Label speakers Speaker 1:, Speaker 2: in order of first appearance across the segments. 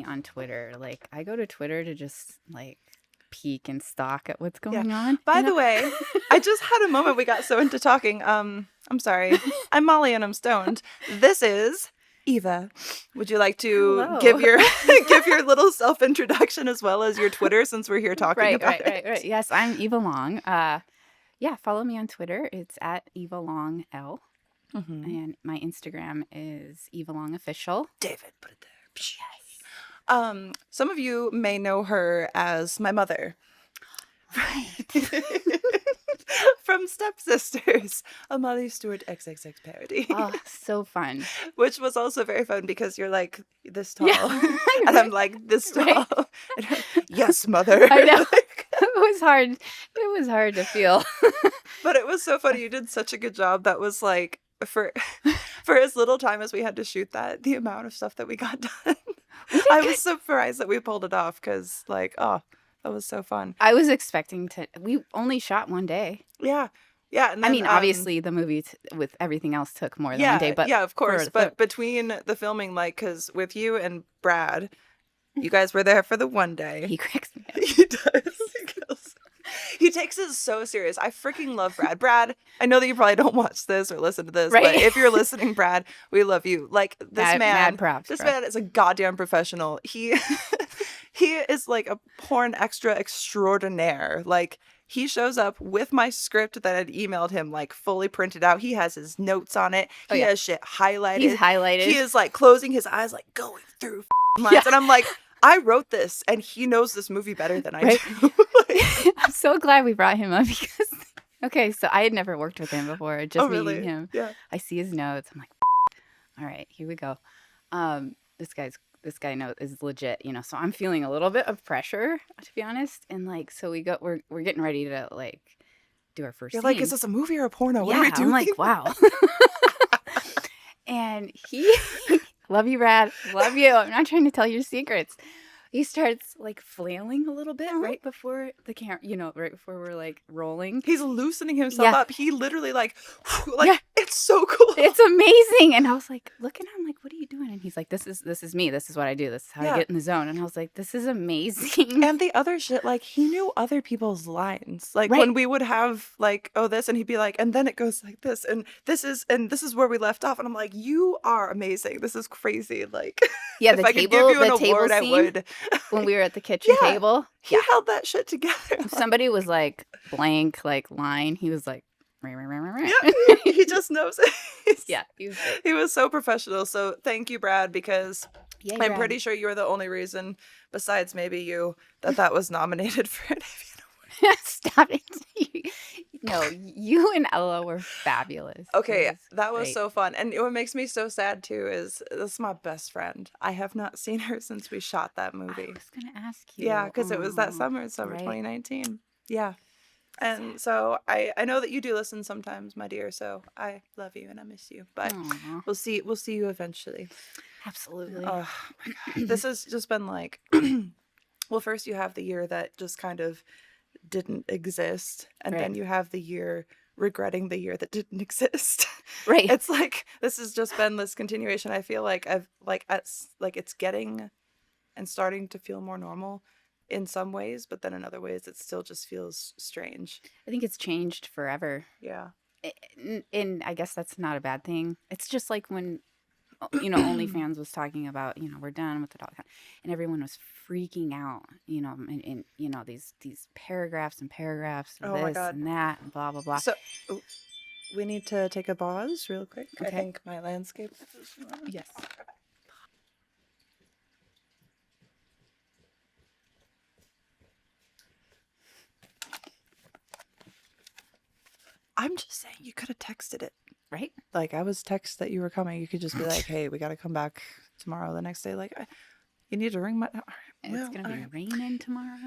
Speaker 1: on Twitter. Like, I go to Twitter to just, like, peek and stalk at what's going on.
Speaker 2: By the way, I just had a moment. We got so into talking. I'm sorry. I'm Molly and I'm stoned. This is Eva. Would you like to give your little self introduction as well as your Twitter, since we're here talking about it?
Speaker 1: Right. Yes, I'm Eva Long. Follow me on Twitter. It's at Eva Long L. And my Instagram is Eva Long Official.
Speaker 2: David, put it there. Yes. Some of you may know her as my mother.
Speaker 1: Right.
Speaker 2: From Stepsisters, a Molly Stewart XXX parody.
Speaker 1: Oh, so fun.
Speaker 2: Which was also very fun because you're like this tall.
Speaker 1: Yeah.
Speaker 2: And I'm like this tall. Right. Yes, mother.
Speaker 1: I know. It was hard. It was hard to feel.
Speaker 2: But it was so funny. You did such a good job. That was like, for as little time as we had to shoot that, the amount of stuff that we got done. I was surprised that we pulled it off because, like, oh, that was so fun.
Speaker 1: I was expecting to. We only shot one day.
Speaker 2: Yeah. Yeah. And then,
Speaker 1: I mean, obviously, the movie with everything else took more than one day. But
Speaker 2: yeah, of course. But between the filming, like, because with you and Brad, you guys were there for the one day.
Speaker 1: He cracks me up.
Speaker 2: He does. He takes it so serious. I freaking love Brad. Brad, I know that you probably don't watch this or listen to this, right? But if you're listening, Brad, we love you. Like, this man is a goddamn professional. He is like a porn extra extraordinaire. Like, he shows up with my script that I'd emailed him, like, fully printed out. He has his notes on it. He has shit highlighted.
Speaker 1: He's highlighted.
Speaker 2: He is, like, closing his eyes, like, going through lines. And I'm like, I wrote this, and he knows this movie better than I do.
Speaker 1: I'm so glad we brought him up because, okay, so I had never worked with him before, just meeting him.
Speaker 2: Yeah.
Speaker 1: I see his notes. I'm like, all right, here we go. This guy is legit, so I'm feeling a little bit of pressure, to be honest. And like, so we're getting ready to like do our first scene.
Speaker 2: You're like, is this a movie or a porno? What are we doing?
Speaker 1: I'm like, wow. And love you, Brad. Love you. I'm not trying to tell your secrets. He starts like flailing a little bit right before the camera, right before we're like rolling.
Speaker 2: He's loosening himself up. He literally it's so cool.
Speaker 1: It's amazing. And I was like, look at him, like, what are you doing? And he's like, this is me. This is what I do. This is how I get in the zone. And I was like, this is amazing.
Speaker 2: And the other shit, like, he knew other people's lines. Like when we would have like, oh, this, and he'd be like, and then it goes like this, and this is where we left off. And I'm like, you are amazing. This is crazy. Like,
Speaker 1: yeah,
Speaker 2: if I could give you an award, I would.
Speaker 1: When we were at the kitchen table.
Speaker 2: He held that shit together.
Speaker 1: If somebody was like blank, like line, he was like,
Speaker 2: he just knows it.
Speaker 1: He
Speaker 2: was so professional. So thank you, Brad, because I'm pretty sure you're the only reason, besides maybe you, that was nominated for an Avian Award.
Speaker 1: Stop it. No, you and Ella were fabulous.
Speaker 2: Okay, that was so fun. And what makes me so sad, too, is this is my best friend. I have not seen her since we shot that movie.
Speaker 1: I was going to ask you.
Speaker 2: Yeah, because it was that summer 2019. Yeah. And so I know that you do listen sometimes, my dear, so I love you and I miss you. But we'll see you eventually.
Speaker 1: Absolutely.
Speaker 2: Oh, my God. This has just been like, well, first you have the year that just kind of didn't exist, and then you have the year regretting the year that didn't exist.
Speaker 1: Right.
Speaker 2: It's like this has just been this continuation. I feel like it's getting and starting to feel more normal in some ways, but then in other ways it still just feels strange.
Speaker 1: I think it's changed forever.
Speaker 2: Yeah.
Speaker 1: And I guess that's not a bad thing. It's just like when OnlyFans was talking about, we're done with the dog count, and everyone was freaking out, and these paragraphs and paragraphs of this and that and blah blah blah.
Speaker 2: So we need to take a pause real quick.
Speaker 1: Okay.
Speaker 2: I think my landscape is
Speaker 1: yes.
Speaker 2: I'm just saying, you could have texted it.
Speaker 1: Right?
Speaker 2: Like, I was text that you were coming. You could just be like, hey, we got to come back tomorrow. The next day, like, you need to ring my...
Speaker 1: It's going to be raining tomorrow.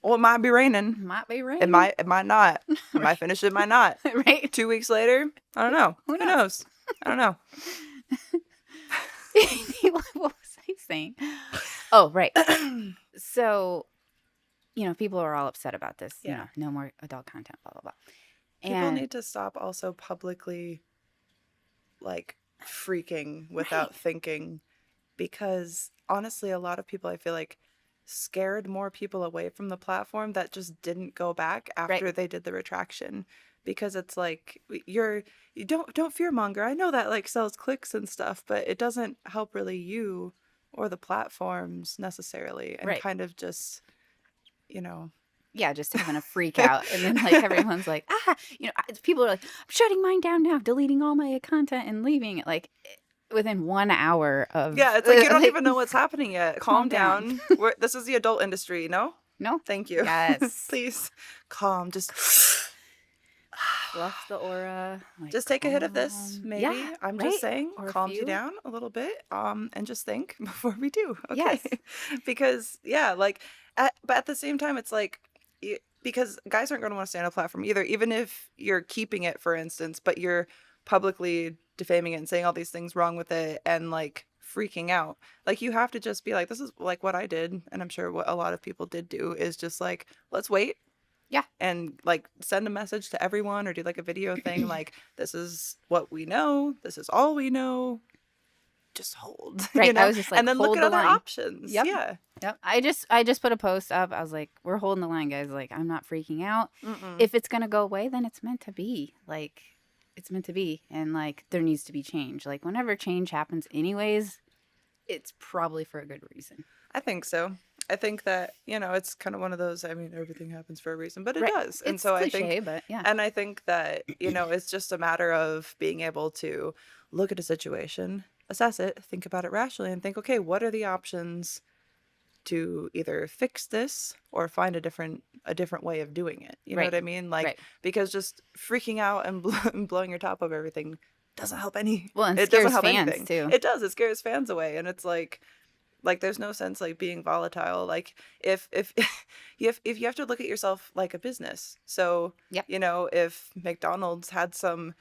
Speaker 2: Well, it might be raining.
Speaker 1: Might be raining.
Speaker 2: It might not. It might finish, it might not.
Speaker 1: Right?
Speaker 2: 2 weeks later, I don't know. Who knows? I don't know.
Speaker 1: What was I saying? Oh, right. So, people are all upset about this.
Speaker 2: Yeah.
Speaker 1: No more adult content, blah, blah, blah.
Speaker 2: People need to stop also publicly, like, freaking without thinking because honestly, a lot of people, I feel like, scared more people away from the platform that just didn't go back after they did the retraction, because it's like you don't fearmonger. I know that like sells clicks and stuff, but it doesn't help really you or the platforms necessarily, and kind of just, you know.
Speaker 1: Yeah, just having a freak out. And then like everyone's like, people are like, I'm shutting mine down now, deleting all my content and leaving it. Like within 1 hour of
Speaker 2: it's like you don't even know what's happening yet. Calm down. This is the adult industry, no?
Speaker 1: No.
Speaker 2: Thank you.
Speaker 1: Yes.
Speaker 2: Please calm. Just
Speaker 1: fluff the aura. Like,
Speaker 2: just take a hit of this, maybe.
Speaker 1: Yeah,
Speaker 2: I'm just saying, calm you down a little bit, and just think before we do. Okay.
Speaker 1: Yes.
Speaker 2: Because like, but at the same time, it's like, because guys aren't going to want to stay on a platform either, even if you're keeping it, for instance, but you're publicly defaming it and saying all these things wrong with it and like freaking out. Like, you have to just be like, this is like what I did, and I'm sure what a lot of people did do, is just like, let's wait.
Speaker 1: Yeah.
Speaker 2: And like send a message to everyone, or do like a video thing like, this is what we know, this is all we know, just hold.
Speaker 1: Right.
Speaker 2: You know?
Speaker 1: I was just like,
Speaker 2: and then look at other options.
Speaker 1: Yep.
Speaker 2: Yeah.
Speaker 1: Yep. I just put a post up. I was like, we're holding the line, guys. Like, I'm not freaking out. If it's gonna go away, then it's meant to be. Like, it's meant to be. And like, there needs to be change. Like, whenever change happens anyways, it's probably for a good reason.
Speaker 2: I think so. I think that, it's kind of one of those, I mean, everything happens for a reason, but it does. And
Speaker 1: it's
Speaker 2: so
Speaker 1: cliche,
Speaker 2: I think,
Speaker 1: but yeah.
Speaker 2: and I think that, it's just a matter of being able to look at a situation, assess it, think about it rationally, and think, okay, what are the options to either fix this or find a different way of doing it? You know what I mean? Like, because just freaking out and blowing your top over everything doesn't help any.
Speaker 1: Well, and
Speaker 2: it
Speaker 1: scares
Speaker 2: doesn't help
Speaker 1: fans
Speaker 2: anything.
Speaker 1: too.
Speaker 2: It does. It scares fans away, and it's like there's no sense like being volatile. Like, if you have to look at yourself like a business. So if McDonald's had some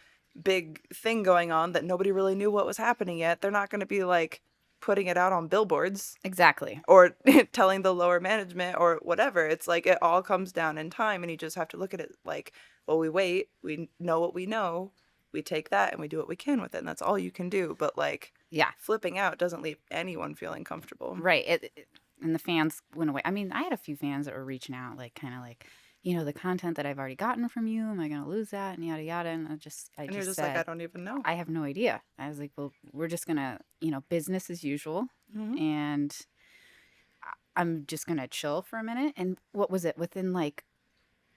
Speaker 2: big thing going on that nobody really knew what was happening yet, they're not going to be like putting it out on billboards.
Speaker 1: Exactly.
Speaker 2: Or telling the lower management or whatever. It's like, it all comes down in time, and you just have to look at it like, well, we wait, we know what we know, we take that and we do what we can with it, and that's all you can do. But like, flipping out doesn't leave anyone feeling comfortable.
Speaker 1: Right. And the fans went away. I mean, I had a few fans that were reaching out, like, kind of like, the content that I've already gotten from you, am I going to lose that? And yada, yada. And I just
Speaker 2: you're just
Speaker 1: said,
Speaker 2: like, I don't even know.
Speaker 1: I have no idea. I was like, well, we're just going to, business as usual. And I'm just going to chill for a minute. And what was it? Within like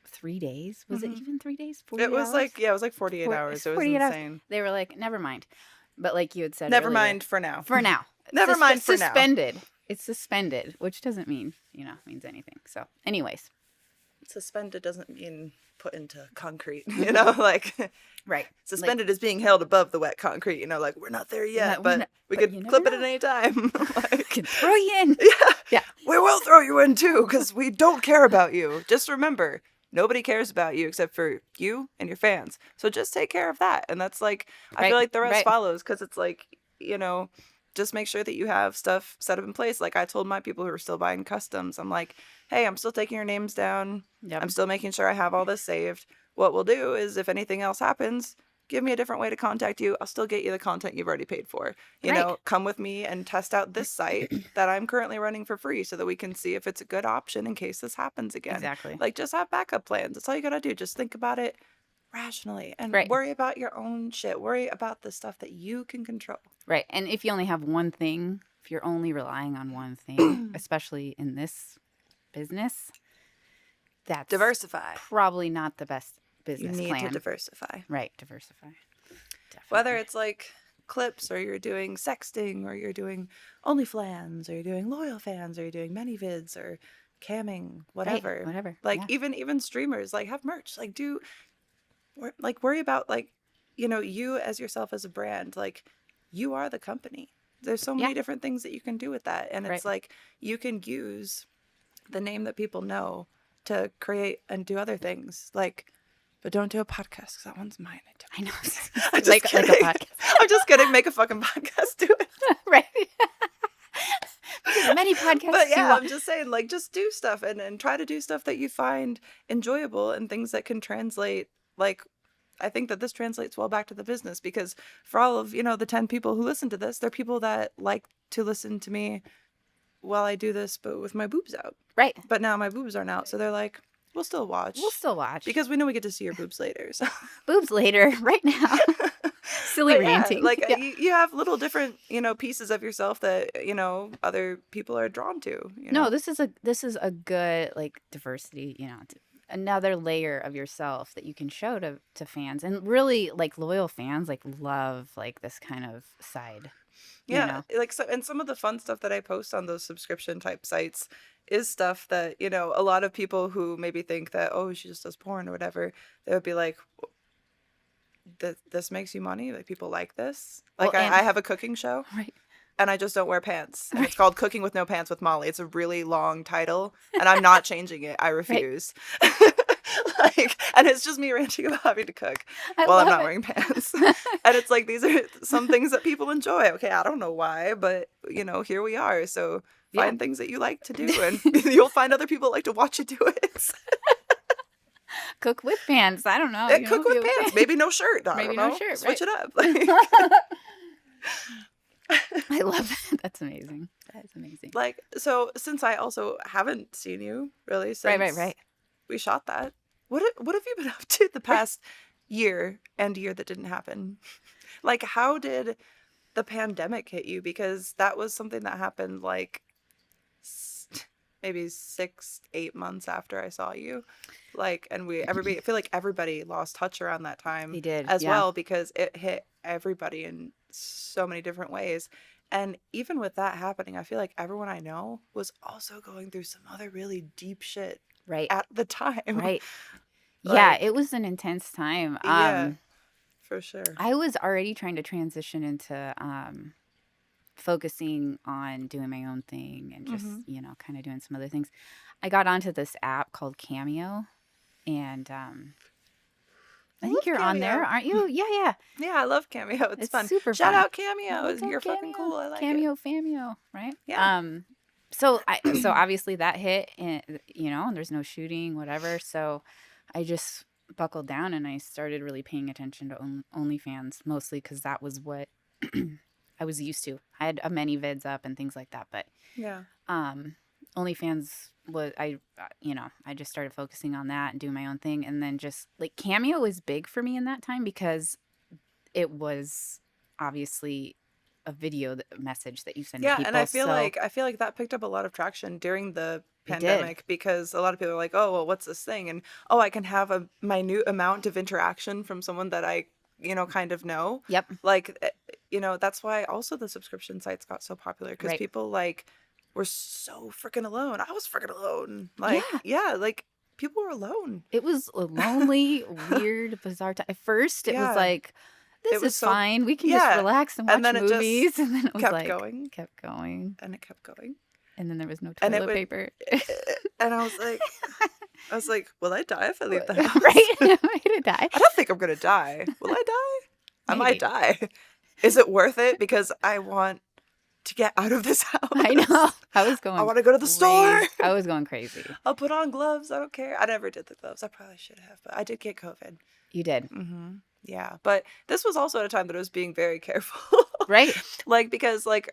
Speaker 1: 3 days? Was it even 3 days? 48
Speaker 2: it was
Speaker 1: hours?
Speaker 2: it was like 48 hours. It was insane. Hours.
Speaker 1: They were like, never mind. But like you had said
Speaker 2: never
Speaker 1: earlier,
Speaker 2: mind for now.
Speaker 1: For now.
Speaker 2: Never mind for now.
Speaker 1: Suspended. It's suspended, which doesn't mean, means anything. So anyways.
Speaker 2: Suspended doesn't mean put into concrete, like
Speaker 1: right.
Speaker 2: Suspended is being held above the wet concrete, like, we're not there yet, but we could clip it at any time.
Speaker 1: Like, can throw you in.
Speaker 2: Yeah. We will throw you in too, because we don't care about you. Just remember, nobody cares about you except for you and your fans. So just take care of that. And that's like, I feel like the rest follows, because it's like, just make sure that you have stuff set up in place. Like, I told my people who are still buying customs, I'm like, hey, I'm still taking your names down. Yep. I'm still making sure I have all this saved. What we'll do is, if anything else happens, give me a different way to contact you. I'll still get you the content you've already paid for. You know, come with me and test out this site that I'm currently running for free, so that we can see if it's a good option in case this happens again.
Speaker 1: Exactly.
Speaker 2: Like, just have backup plans. That's all you got to do. Just think about it rationally and worry about your own shit. Worry about the stuff that you can control.
Speaker 1: Right. And if you only have one thing, if you're only relying on one thing, especially in this business, that's
Speaker 2: diversify.
Speaker 1: Probably not the best business
Speaker 2: plan. You need
Speaker 1: to
Speaker 2: diversify.
Speaker 1: Right. Diversify. Definitely.
Speaker 2: Whether it's like clips, or you're doing sexting, or you're doing OnlyFans, or you're doing loyal fans, or you're doing ManyVids, or camming, whatever.
Speaker 1: Right, whatever.
Speaker 2: Like, even streamers, like, have merch. Like, worry about, like, you as yourself as a brand. Like, you are the company. There's so many different things that you can do with that. And it's like, you can use the name that people know to create and do other things. Like, but don't do a podcast, because that one's mine.
Speaker 1: I know.
Speaker 2: I'm just kidding. Like a podcast. I'm just kidding. Make a fucking podcast. Do it.
Speaker 1: Right. Many podcasts.
Speaker 2: But yeah, I'm just saying, like, just do stuff and try to do stuff that you find enjoyable, and things that can translate, like, I think that this translates well back to the business, because for all of, the 10 people who listen to this, they're people that like to listen to me while I do this, but with my boobs out.
Speaker 1: Right.
Speaker 2: But now my boobs aren't out, so they're like, we'll still watch. Because we know we get to see your boobs later. So.
Speaker 1: Boobs later, right now. Silly ranting.
Speaker 2: You have little different, pieces of yourself that, other people are drawn to.
Speaker 1: No, this is a good, like, diversity, another layer of yourself that you can show to fans. And really, like, loyal fans, like, love, like, this kind of side.
Speaker 2: Yeah, like, so, and some of the fun stuff that I post on those subscription type sites is stuff that, a lot of people who maybe think that, oh, she just does porn or whatever, they would be like, this makes you money? Like, people like this? Like, well, I have a cooking show.
Speaker 1: Right.
Speaker 2: And I just don't wear pants. And it's called Cooking with No Pants with Molly. It's a really long title, and I'm not changing it. I refuse. Right. And it's just me ranting about having to cook while I'm not wearing pants. And it's like, these are some things that people enjoy. Okay, I don't know why, but, here we are. So find things that you like to do, and you'll find other people like to watch you do it.
Speaker 1: Cook with pants. I don't know.
Speaker 2: Cook with pants. Maybe no shirt. Maybe no shirt. Switch it up.
Speaker 1: I love that. That's amazing. That's amazing.
Speaker 2: Like, so since I also haven't seen you really since we shot that, what have you been up to the past year and year that didn't happen? Like, how did the pandemic hit you? Because that was something that happened like maybe 6-8 months after I saw you. Like, and I feel like everybody lost touch around that time.
Speaker 1: They did
Speaker 2: as well, because it hit everybody in so many different ways. And even with that happening, I feel like everyone I know was also going through some other really deep shit at the time.
Speaker 1: Right. Like, it was an intense time.
Speaker 2: Yeah, for sure.
Speaker 1: I was already trying to transition into focusing on doing my own thing and just, kind of doing some other things. I got onto this app called Cameo, and I think you're on there, aren't you? Yeah.
Speaker 2: Yeah, I love Cameo. It's fun.
Speaker 1: Super
Speaker 2: Shout
Speaker 1: fun.
Speaker 2: out Cameo. You're fucking cool. I like
Speaker 1: Cameo,
Speaker 2: it.
Speaker 1: Fameo, right?
Speaker 2: Yeah.
Speaker 1: So obviously that hit, and and there's no shooting, whatever. So I just buckled down and I started really paying attention to OnlyFans, mostly because that was what I was used to. I had many vids up and things like that, but
Speaker 2: yeah.
Speaker 1: OnlyFans was I just started focusing on that and doing my own thing, and then just like Cameo was big for me in that time because it was obviously a video message that you send to people.
Speaker 2: Yeah, and I feel like that picked up a lot of traction during the pandemic, because a lot of people are like, oh, well, what's this thing? And I can have a minute amount of interaction from someone that I kind of know.
Speaker 1: Yep.
Speaker 2: Like, that's why also the subscription sites got so popular, because people like were so freaking alone. I was freaking alone. Like, like people were alone.
Speaker 1: It was a lonely, weird, bizarre time. At first, it was like, this is fine. We can just relax and watch movies. And then it was kept going.
Speaker 2: And it kept going.
Speaker 1: And then there was no toilet paper.
Speaker 2: And I was like, will I die if I leave the house?
Speaker 1: Right? Am I going to die?
Speaker 2: I don't think I'm going to die. Will I die? I might die. Is it worth it? Because I want to get out of this house.
Speaker 1: I know. I
Speaker 2: want to go to the store.
Speaker 1: I was going crazy.
Speaker 2: I'll put on gloves. I don't care. I never did the gloves. I probably should have, but I did get COVID.
Speaker 1: You did.
Speaker 2: Mm-hmm. Yeah. But this was also at a time that I was being very careful.
Speaker 1: Right.
Speaker 2: Like, because like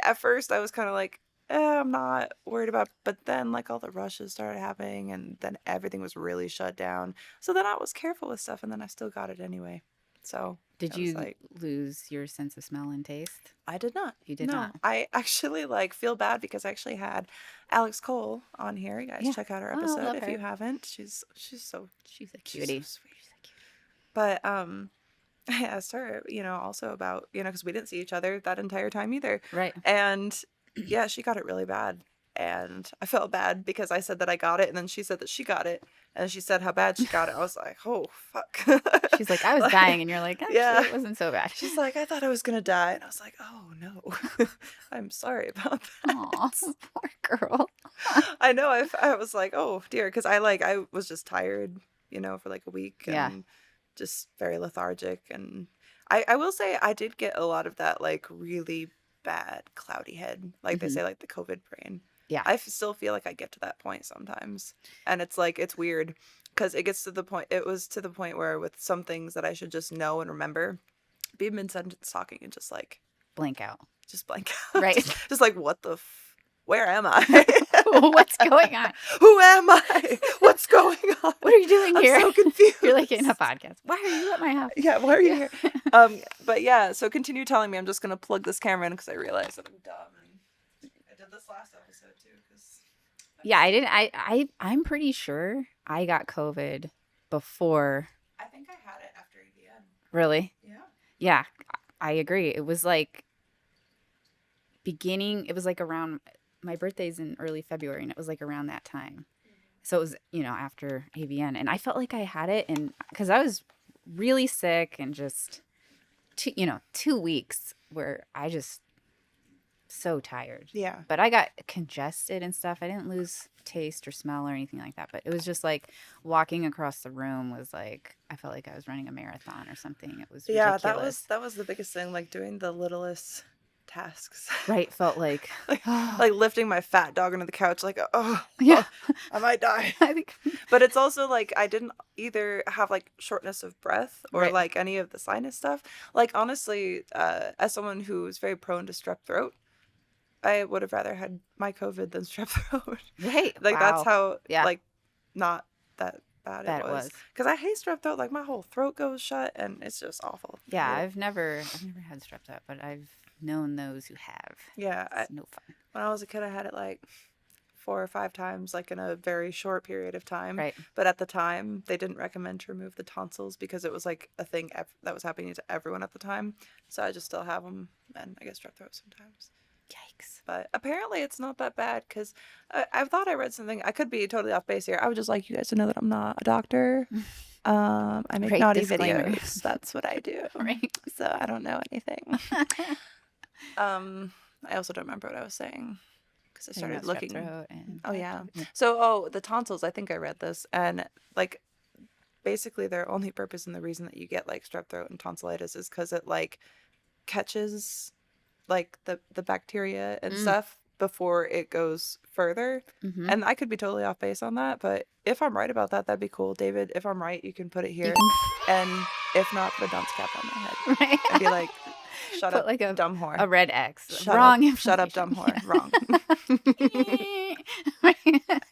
Speaker 2: at first I was kind of like, I'm not worried about, but then like all the rushes started happening, and then everything was really shut down. So then I was careful with stuff, and then I still got it anyway. So
Speaker 1: did you lose your sense of smell and taste?
Speaker 2: I did not.
Speaker 1: You did not.
Speaker 2: I actually feel bad, because I actually had Alex Cole on here. You guys check out her episode if you haven't. She's a cutie.
Speaker 1: She's so sweet.
Speaker 2: She's so cute. But I asked her, also about, because we didn't see each other that entire time either.
Speaker 1: Right.
Speaker 2: And yeah, she got it really bad. And I felt bad because I said that I got it, and then she said that she got it, and she said how bad she got it. I was like, oh, fuck.
Speaker 1: She's like, I was dying, and you're like, actually, it wasn't so bad.
Speaker 2: She's like, I thought I was going to die. And I was like, oh, no. I'm sorry about that.
Speaker 1: Aw, poor girl.
Speaker 2: I know. I was like, oh, dear, because I was just tired, for like a week, and just very lethargic. And I will say I did get a lot of that, like, really bad cloudy head, like they say, like the COVID brain.
Speaker 1: Yeah.
Speaker 2: I still feel like I get to that point sometimes, and it's like, it's weird, because it was to the point where with some things that I should just know and remember, be mid-sentence talking and just like
Speaker 1: blank out.
Speaker 2: Just blank out.
Speaker 1: Right.
Speaker 2: Just like, where am I?
Speaker 1: What's going on?
Speaker 2: Who am I? What's going on?
Speaker 1: What are you doing here?
Speaker 2: I'm so confused.
Speaker 1: You're like in a podcast. Why are you at my house?
Speaker 2: Yeah, why are you here? But yeah, so continue telling me. I'm just going to plug this camera in because I realized that I'm dumb. And I did this last episode too.
Speaker 1: Yeah, I didn't. I'm pretty sure I got COVID before.
Speaker 2: I think I had it after EVN.
Speaker 1: Really?
Speaker 2: Yeah.
Speaker 1: Yeah, I agree. It was like it was like around, my birthday's in early February, and it was like around that time. So it was, after AVN, and I felt like I had it, and because I was really sick and just 2 weeks where I just so tired.
Speaker 2: Yeah.
Speaker 1: But I got congested and stuff. I didn't lose taste or smell or anything like that, but it was just like walking across the room was like, I felt like I was running a marathon or something. It was ridiculous.
Speaker 2: Yeah, that was the biggest thing, like doing the littlest tasks.
Speaker 1: Right, felt like
Speaker 2: like lifting my fat dog onto the couch, like
Speaker 1: yeah,
Speaker 2: I might die.
Speaker 1: I think.
Speaker 2: But it's also like I didn't either have like shortness of breath or
Speaker 1: right.
Speaker 2: like any of the sinus stuff. Like honestly, as someone who's very prone to strep throat, I would have rather had my COVID than strep throat.
Speaker 1: Right,
Speaker 2: like
Speaker 1: wow.
Speaker 2: That's how
Speaker 1: yeah.
Speaker 2: like not that bad it was. Because I hate strep throat. Like my whole throat goes shut, and it's just awful.
Speaker 1: Yeah, I've never had strep throat, but I've known those who have.
Speaker 2: Yeah,
Speaker 1: it's no fun.
Speaker 2: When I was a kid, I had it like 4 or 5 times, like in a very short period of time.
Speaker 1: Right.
Speaker 2: But at the time, they didn't recommend to remove the tonsils because it was like a thing that was happening to everyone at the time. So I just still have them, and I get strep throat sometimes.
Speaker 1: Yikes.
Speaker 2: But apparently it's not that bad because I thought I read something. I could be totally off base here. I would just like you guys to know that I'm not a doctor. I make naughty videos. That's what I do.
Speaker 1: Right.
Speaker 2: So I don't know anything. I also don't remember what I was saying because I started looking. So, the tonsils, I think I read this, and like basically their only purpose and the reason that you get like strep throat and tonsillitis is because it like catches like the bacteria and stuff before it goes further. Mm-hmm. And I could be totally off base on that, but if I'm right about that, that'd be cool. David, if I'm right, you can put it here. And if not, put a dunce cap on my head. Right. And be like, shut up, like dumb whore.
Speaker 1: A red X.
Speaker 2: Wrong. Shut up, dumb whore. Yeah. Wrong.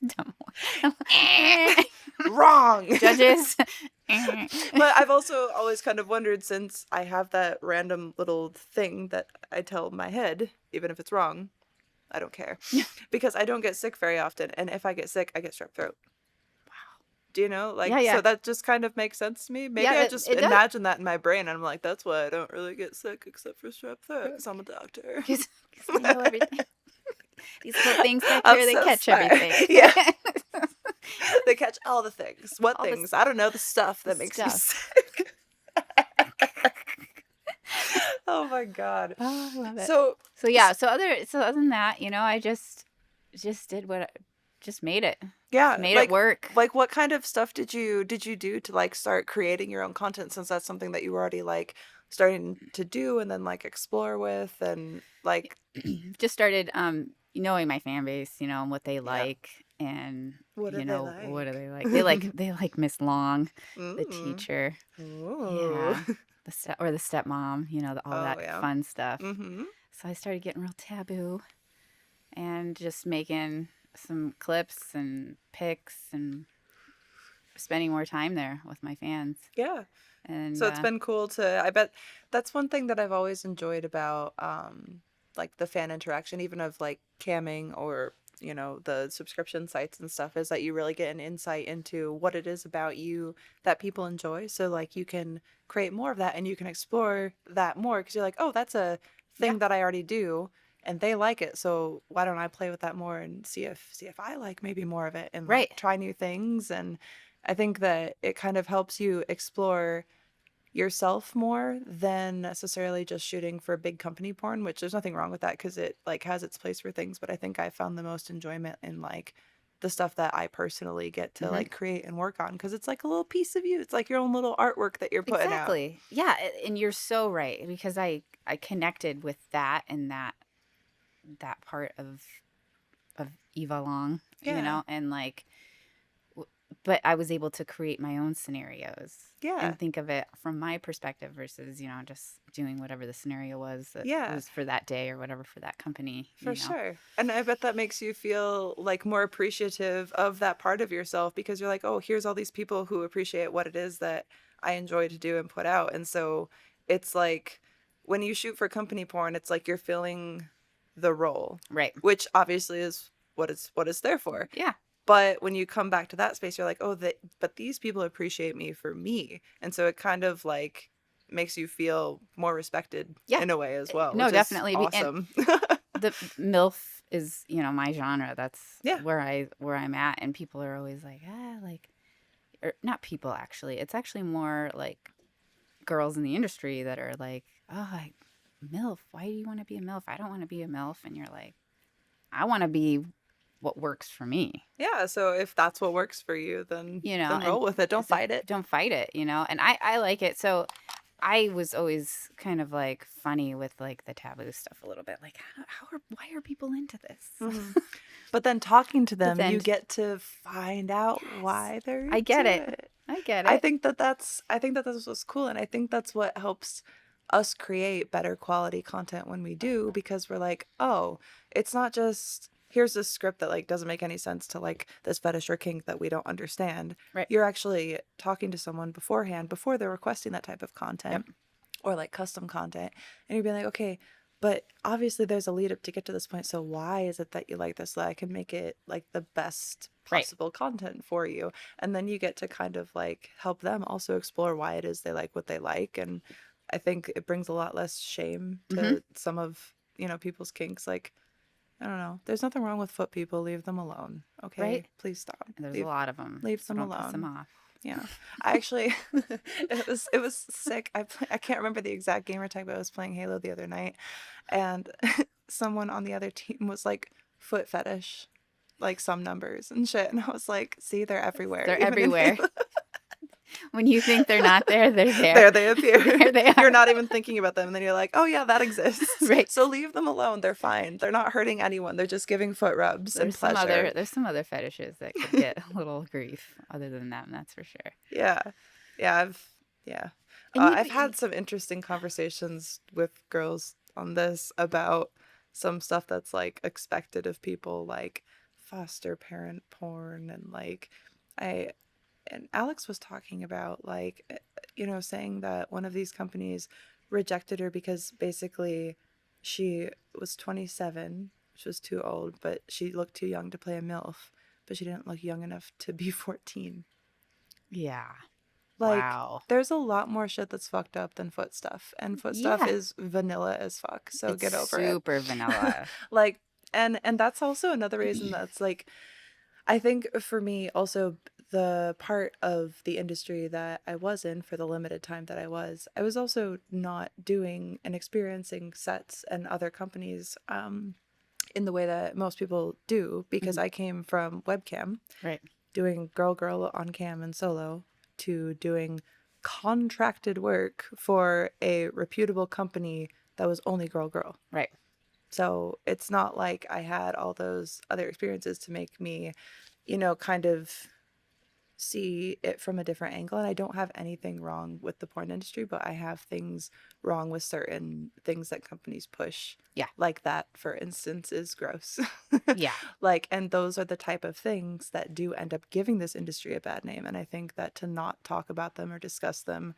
Speaker 1: Dumb whore.
Speaker 2: Wrong.
Speaker 1: Judges.
Speaker 2: But I've also always kind of wondered, since I have that random little thing that I tell my head, even if it's wrong, I don't care. Because I don't get sick very often. And if I get sick, I get strep throat. Wow. Do you know? Like, so that just kind of makes sense to me. Maybe I just imagine that in my brain. And I'm like, that's why I don't really get sick except for strep throat because I'm a doctor. Because
Speaker 1: I know everything. These little things back here, they catch everything.
Speaker 2: Yeah. They catch all the things. What things? I don't know. The stuff that makes me sick. Oh my god.
Speaker 1: Oh, I love it.
Speaker 2: So
Speaker 1: other than that, I just made it.
Speaker 2: Yeah,
Speaker 1: made it work.
Speaker 2: Like, what kind of stuff did you do to like start creating your own content, since that's something that you were already like starting to do and then like explore with, and like
Speaker 1: just started knowing my fan base, and what they like, and
Speaker 2: what do they
Speaker 1: like? They like Miss Long, the teacher.
Speaker 2: Ooh.
Speaker 1: Yeah. The stepmom, all that fun stuff.
Speaker 2: Mm-hmm.
Speaker 1: So I started getting real taboo and just making some clips and pics and spending more time there with my fans.
Speaker 2: Yeah.
Speaker 1: And
Speaker 2: so it's been cool I bet that's one thing that I've always enjoyed about like the fan interaction, even of like camming or the subscription sites and stuff, is that you really get an insight into what it is about you that people enjoy. So like you can create more of that and you can explore that more because you're like, oh, that's a thing that I already do and they like it. So why don't I play with that more and see if I like maybe more of it and like, try new things. And I think that it kind of helps you explore yourself more than necessarily just shooting for big company porn, which there's nothing wrong with that because it like has its place for things. But I think I found the most enjoyment in like the stuff that I personally get to like create and work on, because it's like a little piece of you. It's like your own little artwork that you're putting out.
Speaker 1: Yeah, and you're so right, because I connected with that and that part of Eva Long, and like but I was able to create my own scenarios
Speaker 2: Yeah.
Speaker 1: and think of it from my perspective versus, just doing whatever the scenario was that
Speaker 2: Yeah.
Speaker 1: was for that day or whatever for that company.
Speaker 2: For sure. And I bet that makes you feel like more appreciative of that part of yourself because you're like, oh, here's all these people who appreciate what it is that I enjoy to do and put out. And so it's like when you shoot for company porn, it's like you're filling the role.
Speaker 1: Right.
Speaker 2: Which obviously is what it's there for.
Speaker 1: Yeah.
Speaker 2: But when you come back to that space, you're like, oh, but these people appreciate me for me. And so it kind of like makes you feel more respected in a way as well.
Speaker 1: No,
Speaker 2: which
Speaker 1: definitely.
Speaker 2: Is awesome.
Speaker 1: The MILF is, my genre. That's
Speaker 2: yeah.
Speaker 1: where I'm at. And people are always like, or not people actually. It's actually more like girls in the industry that are like, oh, MILF, why do you want to be a MILF? I don't want to be a MILF. And you're like, I want to be what works for me.
Speaker 2: Yeah, so if that's what works for you, then then roll with it. Don't fight it.
Speaker 1: Don't fight it, and I like it. So I was always kind of like funny with like the taboo stuff a little bit. Like, why are people into this?
Speaker 2: Mm-hmm. But then talking to them, you get to find out why they're into
Speaker 1: I get it.
Speaker 2: I think that's what's cool, and I think that's what helps us create better quality content when we do, because we're like, oh, it's not just here's this script that like doesn't make any sense to like this fetish or kink that we don't understand.
Speaker 1: Right.
Speaker 2: You're actually talking to someone beforehand before they're requesting that type of content or like custom content, and you're being like, okay, but obviously there's a lead up to get to this point. So why is it that you like this? So that I can make it like the best possible content for you. And then you get to kind of like help them also explore why it is they like what they like. And I think it brings a lot less shame to some of, people's kinks. Like, I don't know. There's nothing wrong with foot people. Leave them alone. Okay.
Speaker 1: Right.
Speaker 2: Please stop.
Speaker 1: There's a lot of them.
Speaker 2: Leave them
Speaker 1: don't
Speaker 2: alone.
Speaker 1: Piss them off.
Speaker 2: Yeah. I actually, it was sick. I can't remember the exact gamer tag, but I was playing Halo the other night, and someone on the other team was like foot fetish, like some numbers and shit, and I was like, see, they're everywhere.
Speaker 1: They're everywhere. When you think they're not there, they're there.
Speaker 2: There they appear.
Speaker 1: There they are.
Speaker 2: You're not even thinking about them, and then you're like, oh yeah, that exists.
Speaker 1: Right.
Speaker 2: So leave them alone. They're fine. They're not hurting anyone. They're just giving foot rubs and pleasure.
Speaker 1: There's some other fetishes that could get a little grief other than that, and that's for sure.
Speaker 2: Yeah. I've had some interesting conversations with girls on this about some stuff that's like expected of people, like foster parent porn, and like and Alex was talking about like, saying that one of these companies rejected her because basically she was 27, which was too old, but she looked too young to play a MILF, but she didn't look young enough to be 14.
Speaker 1: Yeah.
Speaker 2: Like,
Speaker 1: wow.
Speaker 2: There's a lot more shit that's fucked up than foot stuff, and foot stuff is vanilla as fuck. So
Speaker 1: it's
Speaker 2: get over it.
Speaker 1: Super vanilla.
Speaker 2: Like, and that's also another reason that's like, I think for me also the part of the industry that I was in for the limited time that I was also not doing and experiencing sets and other companies in the way that most people do, because I came from webcam,
Speaker 1: right,
Speaker 2: doing girl on cam and solo, to doing contracted work for a reputable company that was only girl.
Speaker 1: Right.
Speaker 2: So it's not like I had all those other experiences to make me, kind of see it from a different angle. And I don't have anything wrong with the porn industry, but I have things wrong with certain things that companies push.
Speaker 1: Yeah.
Speaker 2: Like that, for instance, is gross.
Speaker 1: Yeah.
Speaker 2: Like, and those are the type of things that do end up giving this industry a bad name. And I think that to not talk about them or discuss them,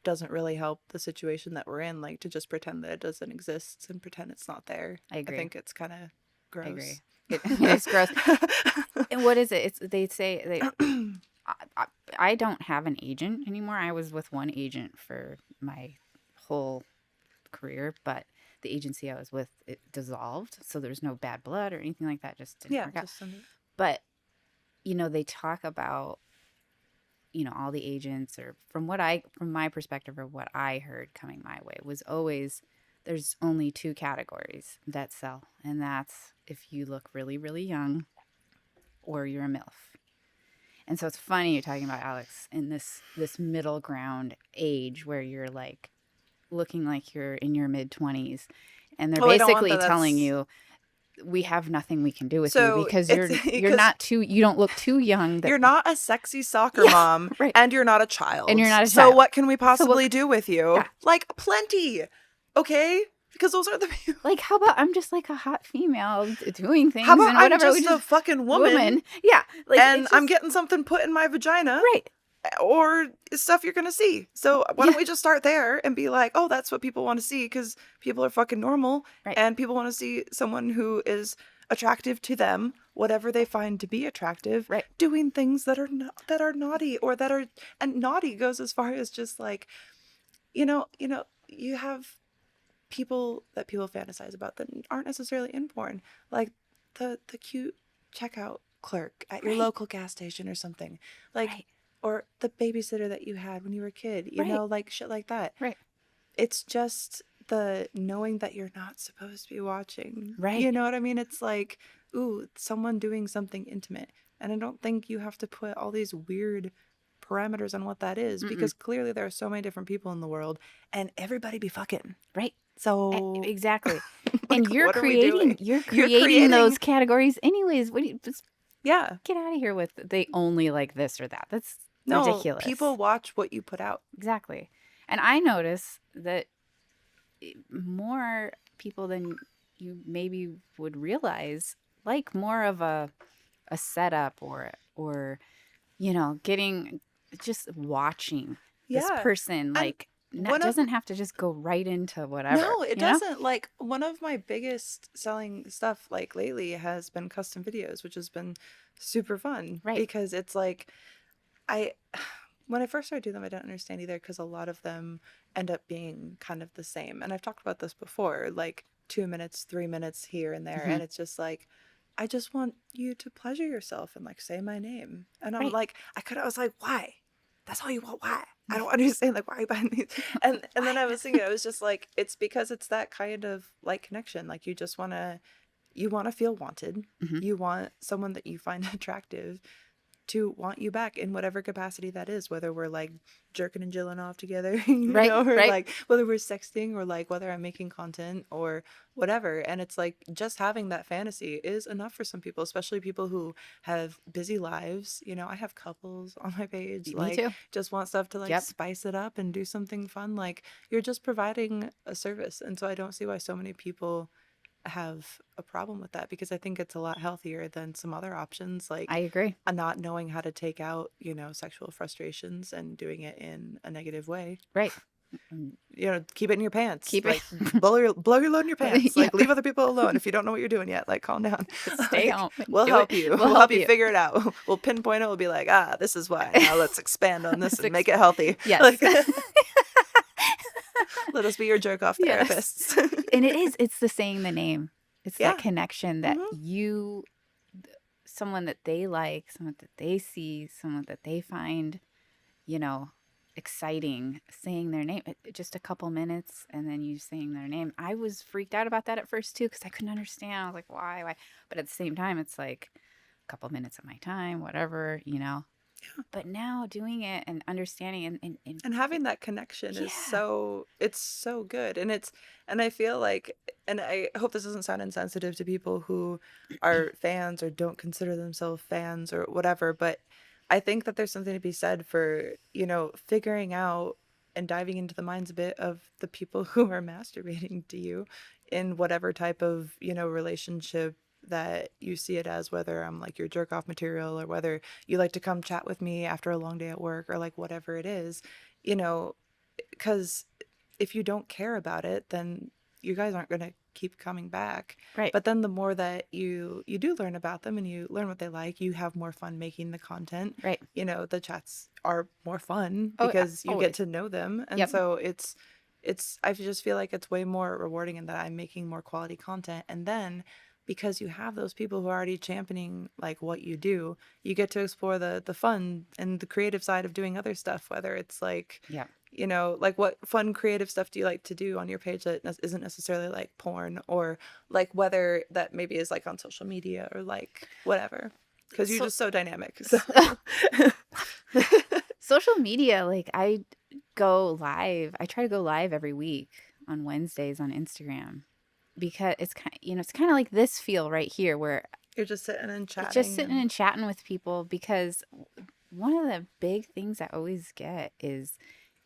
Speaker 2: doesn't really help the situation that we're in. Like, to just pretend that it doesn't exist and pretend it's not there.
Speaker 1: I agree.
Speaker 2: I think it's kind of gross.
Speaker 1: I agree. It's gross. And what is it? They say I don't have an agent anymore. I was with one agent for my whole career, but the agency I was with, it dissolved, so there's no bad blood or anything like that. Just didn't work out. But they talk about all the agents, or from my perspective, or what I heard coming my way, was always there's only two categories that sell, and that's if you look really, really young or you're a MILF. And so it's funny you're talking about, Alex, in this middle ground age where you're like looking like you're in your mid-20s, and they're basically telling you we have nothing we can do with you because you're
Speaker 2: because
Speaker 1: not too, you don't look too young.
Speaker 2: You're not a sexy soccer mom,
Speaker 1: right.
Speaker 2: and you're not a child.
Speaker 1: And you're not a
Speaker 2: so
Speaker 1: child.
Speaker 2: What can we possibly do with you?
Speaker 1: Yeah.
Speaker 2: Like, plenty. Okay? Because those are the people.
Speaker 1: Like, how about I'm just like a hot female doing things?
Speaker 2: How about
Speaker 1: and whatever.
Speaker 2: I'm just a fucking woman?
Speaker 1: Yeah. Like,
Speaker 2: and I'm getting something put in my vagina.
Speaker 1: Right.
Speaker 2: Or stuff you're going to see. So why don't we just start there and be like, oh, that's what people want to see because people are fucking normal.
Speaker 1: Right.
Speaker 2: And people want to see someone who is attractive to them, whatever they find to be attractive,
Speaker 1: right,
Speaker 2: doing things that are naughty or that are, and naughty goes as far as just like, you have people that people fantasize about that aren't necessarily in porn, like the cute checkout clerk at your local gas station or something, like, or the babysitter that you had when you were a kid, you know, like shit like that.
Speaker 1: Right.
Speaker 2: It's just the knowing that you're not supposed to be watching.
Speaker 1: Right.
Speaker 2: You know what I mean? It's like, ooh, someone doing something intimate. And I don't think you have to put all these weird parameters on what that is because clearly there are so many different people in the world and everybody be fucking.
Speaker 1: Right.
Speaker 2: So
Speaker 1: exactly.
Speaker 2: like,
Speaker 1: and you're creating those categories anyways. What do you just get out of here with they only like this or that? That's ridiculous.
Speaker 2: People watch what you put out.
Speaker 1: Exactly. And I notice that more people than you maybe would realize like more of a setup or getting just watching this person like doesn't have to just go right into whatever.
Speaker 2: No, it doesn't. Like one of my biggest selling stuff like lately has been custom videos, which has been super fun. Right. Because it's like when I first started doing them, I didn't understand either because a lot of them end up being kind of the same. And I've talked about this before, like 2 minutes, 3 minutes here and there. And it's just like, I just want you to pleasure yourself and like say my name. And I'm like, I was like, why? That's all you want. Why? I don't understand. Like, why are you buying these? And then I was thinking, I was just like, it's because it's that kind of like connection. Like you just want to feel wanted. You want someone that you find attractive to want you back in whatever capacity that is, whether we're like jerking and jilling off together, or like whether we're sexting or like whether I'm making content or whatever. And it's like just having that fantasy is enough for some people, especially people who have busy lives. I have couples on my page, like just want stuff to like spice it up and do something fun. Like you're just providing a service. And so I don't see why so many people have a problem with that because I think it's a lot healthier than some other options. Like
Speaker 1: I agree.
Speaker 2: Not knowing how to take out, sexual frustrations and doing it in a negative way.
Speaker 1: Right.
Speaker 2: Keep it in your pants.
Speaker 1: Keep
Speaker 2: like, it. blow your load in your pants. Like leave other people alone. If you don't know what you're doing yet, like calm down.
Speaker 1: Stay home.
Speaker 2: We'll help you. We'll help you figure it out. We'll pinpoint it. We'll be like, this is why. Now let's expand on this and make it healthy.
Speaker 1: Yes.
Speaker 2: Like, let us be your jerk off therapists.
Speaker 1: And it's the saying the name. It's that connection that someone that they like, someone that they see, someone that they find, exciting, saying their name. Just a couple minutes and then you saying their name. I was freaked out about that at first too because I couldn't understand. I was like, why? But at the same time, it's like a couple minutes of my time, whatever, But now doing it and understanding and
Speaker 2: having that connection is it's so good. And I feel like, and I hope this doesn't sound insensitive to people who are fans or don't consider themselves fans or whatever, but I think that there's something to be said for, figuring out and diving into the minds a bit of the people who are masturbating to you in whatever type of, relationship that you see it as, whether I'm like your jerk off material or whether you like to come chat with me after a long day at work or like whatever it is, because if you don't care about it, then you guys aren't going to keep coming back.
Speaker 1: Right.
Speaker 2: But then the more that you do learn about them and you learn what they like, you have more fun making the content.
Speaker 1: Right.
Speaker 2: The chats are more fun because you get to know them. And so it's I just feel like it's way more rewarding in that I'm making more quality content. And then because you have those people who are already championing like what you do, you get to explore the fun and the creative side of doing other stuff, whether it's like, like what fun creative stuff do you like to do on your page that isn't necessarily like porn, or like whether that maybe is like on social media or like whatever, because you're just so dynamic. So.
Speaker 1: Social media, like I go live. I try to go live every week on Wednesdays on Instagram. because it's kind, it's kind of like this feel right here where
Speaker 2: you're just sitting and chatting.
Speaker 1: Just sitting and chatting with people, because one of the big things I always get is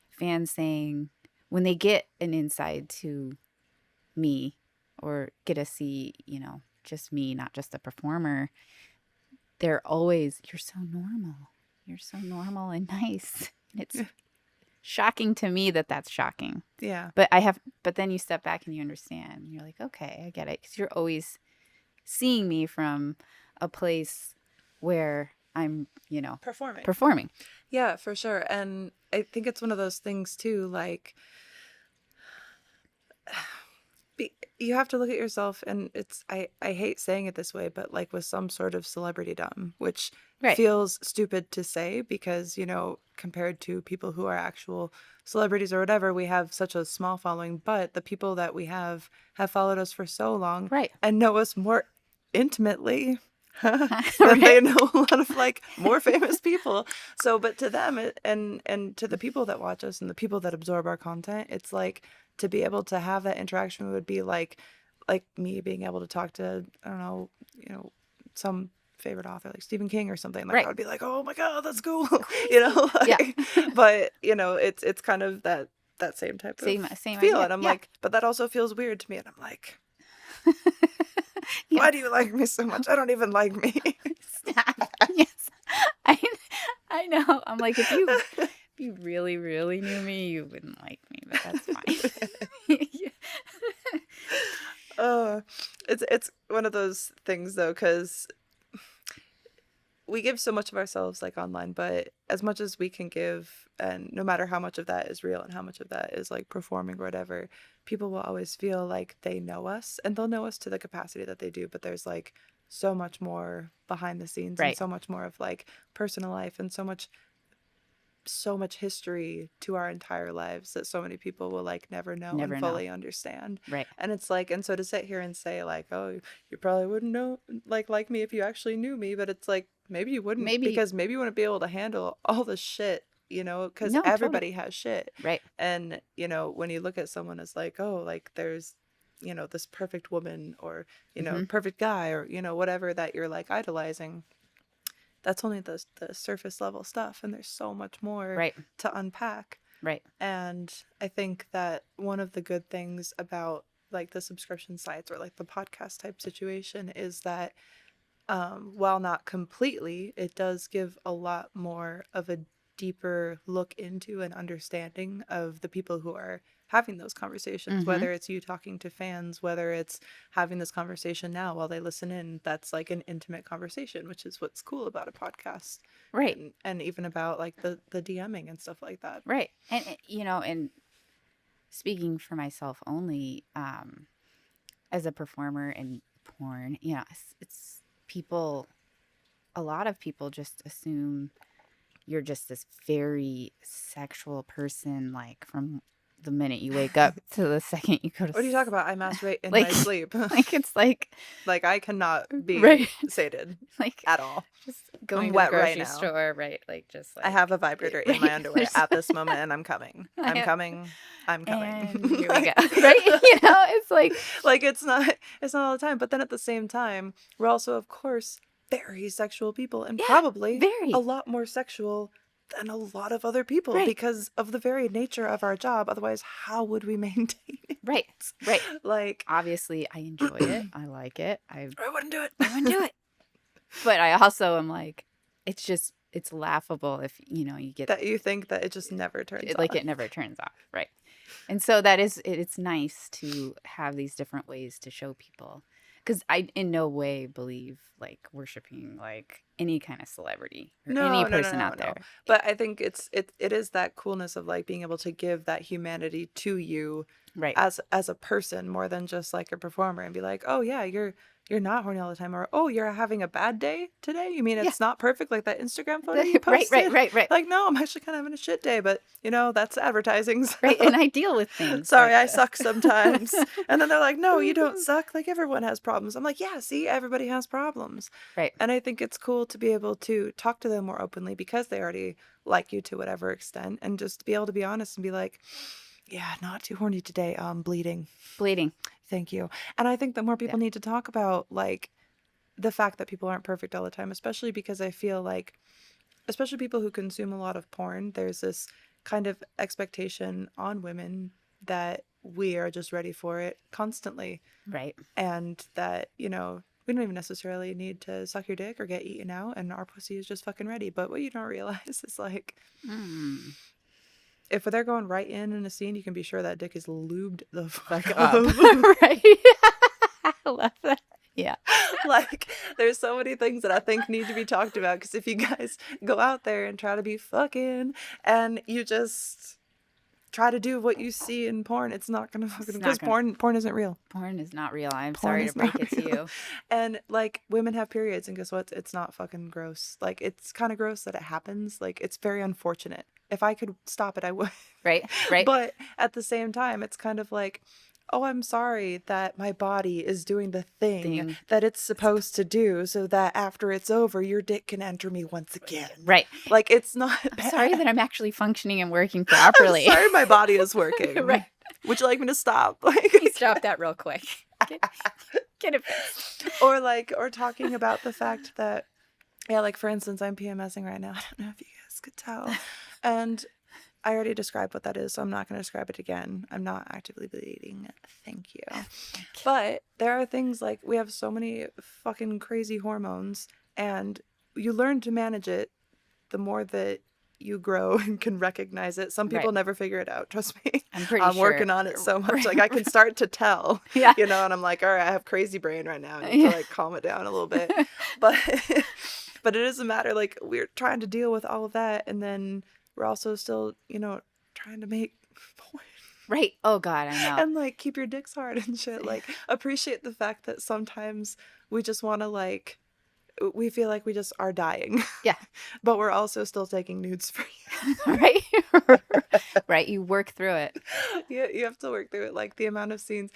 Speaker 1: fans saying, when they get an inside to me or get to see, just me, not just the performer, they're always, you're so normal. You're so normal and nice. And it's shocking to me that that's shocking.
Speaker 2: Yeah.
Speaker 1: But then you step back and you understand. You're like, okay, I get it. Because you're always seeing me from a place where I'm, performing.
Speaker 2: Yeah, for sure. And I think it's one of those things too, like, you have to look at yourself, and it's, I hate saying it this way, but like with some sort of celebritydom, which feels stupid to say because, compared to people who are actual celebrities or whatever, we have such a small following, but the people that we have followed us for so long and know us more intimately than they know a lot of like more famous people. So, but to them and to the people that watch us and the people that absorb our content, it's like, to be able to have that interaction would be like me being able to talk to, I don't know, some favorite author like Stephen King or something. Like I would be like, oh my God, that's cool. But it's kind of that same type of
Speaker 1: same
Speaker 2: feel.
Speaker 1: Idea.
Speaker 2: And I'm like, but that also feels weird to me. And I'm like, why do you like me so much? I don't even like me.
Speaker 1: Stop. Yes. I know. I'm like, if you really, really knew me, you wouldn't like me, but that's fine.
Speaker 2: It's one of those things though, because we give so much of ourselves like online, but as much as we can give, and no matter how much of that is real and how much of that is like performing or whatever, people will always feel like they know us, and they'll know us to the capacity that they do, but there's like so much more behind the scenes and so much more of like personal life and so much history to our entire lives that so many people will like never know and fully understand. And it's like, and so to sit here and say like, oh, you probably wouldn't know like me if you actually knew me, but it's like, maybe you wouldn't, because maybe you wouldn't be able to handle all the shit, because everybody has shit. And when you look at someone as like, oh, like there's this perfect woman or perfect guy or whatever that you're like idolizing, that's only the surface level stuff, and there's so much more to unpack. And I think that one of the good things about like the subscription sites or like the podcast type situation is that while not completely, it does give a lot more of a deeper look into an understanding of the people who are having those conversations, whether it's you talking to fans, whether it's having this conversation now while they listen in, that's like an intimate conversation, which is what's cool about a podcast. And even about like the DMing and stuff like that.
Speaker 1: And and speaking for myself only, as a performer in porn, it's people, a lot of people just assume you're just this very sexual person, like from the minute you wake up to the second you go to sleep.
Speaker 2: What do you talk about? I masturbate in my sleep.
Speaker 1: Like it's like
Speaker 2: I cannot be sated like at all.
Speaker 1: Just going to the grocery store, like just like
Speaker 2: I have a vibrator in my underwear at this moment, and I'm coming. I'm coming.
Speaker 1: And here we go. It's like
Speaker 2: it's not all the time, but then at the same time, we're also of course very sexual people, and probably a lot more sexual than a lot of other people because of the very nature of our job. Otherwise, how would we maintain it?
Speaker 1: Like, obviously I enjoy it. I like it. I
Speaker 2: wouldn't do it.
Speaker 1: But I also am like, it's laughable if you get
Speaker 2: that, you think that it just never turns off.
Speaker 1: Like it never turns off. And so that is it's nice to have these different ways to show people, because I in no way believe like worshiping like any kind of celebrity or any person out there.
Speaker 2: But I think it is that coolness of like being able to give that humanity to you as a person, more than just like a performer, and be like, oh yeah, you're not horny all the time, or oh, you're having a bad day today. You mean it's not perfect, like that Instagram photo you posted?
Speaker 1: Right.
Speaker 2: Like, no, I'm actually kind of having a shit day, but that's advertising. So.
Speaker 1: And I deal with things.
Speaker 2: Sorry, I suck sometimes. And then they're like, no, you don't suck. Like everyone has problems. I'm like, yeah, see, everybody has problems. And I think it's cool to be able to talk to them more openly because they already like you to whatever extent, and just be able to be honest and be like, yeah, not too horny today. Bleeding. Thank you. And I think that more people need to talk about, like, the fact that people aren't perfect all the time, especially because I feel like, especially people who consume a lot of porn, there's this kind of expectation on women that we are just ready for it constantly.
Speaker 1: Right.
Speaker 2: And that, you know, we don't even necessarily need to suck your dick or get eaten out, and our pussy is just fucking ready. But what you don't realize is, like, if they're going right in a scene, you can be sure that dick is lubed the fuck up.
Speaker 1: Right. I love that. Yeah.
Speaker 2: Like, there's so many things that I think need to be talked about, because if you guys go out there and try to be fucking and you just try to do what you see in porn, it's not gonna fucking, because porn isn't real.
Speaker 1: Porn is not real. I'm sorry to break it to you.
Speaker 2: And, like, women have periods, and guess what? It's not fucking gross. Like, it's kind of gross that it happens. Like, it's very unfortunate. If I could stop it, I would.
Speaker 1: Right.
Speaker 2: But at the same time, it's kind of like, oh, I'm sorry that my body is doing the thing that it's supposed to do, so that after it's over, your dick can enter me once again.
Speaker 1: Right.
Speaker 2: Like, it's not bad.
Speaker 1: I'm sorry that I'm actually functioning and working properly.
Speaker 2: I'm sorry my body is working. Right. Would you like me to stop? Like,
Speaker 1: stop that real quick. Get it fixed.
Speaker 2: Or talking about the fact that, yeah, like, for instance, I'm PMSing right now. I don't know if you guys could tell. And I already described what that is, so I'm not going to describe it again. I'm not actively bleeding. Thank you. But there are things like, we have so many fucking crazy hormones, and you learn to manage it the more that you grow and can recognize it. Some people never figure it out. Trust me. I'm working on it so much. Like, I can start to tell, you know, and I'm like, all right, I have crazy brain right now. I need to, like, calm it down a little bit. But it is a matter, like, we're trying to deal with all of that, and then we're also still, you know, trying to make porn.
Speaker 1: Right. Oh, God, I know.
Speaker 2: And, like, keep your dicks hard and shit. Like, appreciate the fact that sometimes we just want to, like, we feel like we just are dying.
Speaker 1: Yeah.
Speaker 2: But we're also still taking nudes for you.
Speaker 1: Right. Right. You work through it.
Speaker 2: Yeah, you have to work through it. Like, the amount of scenes.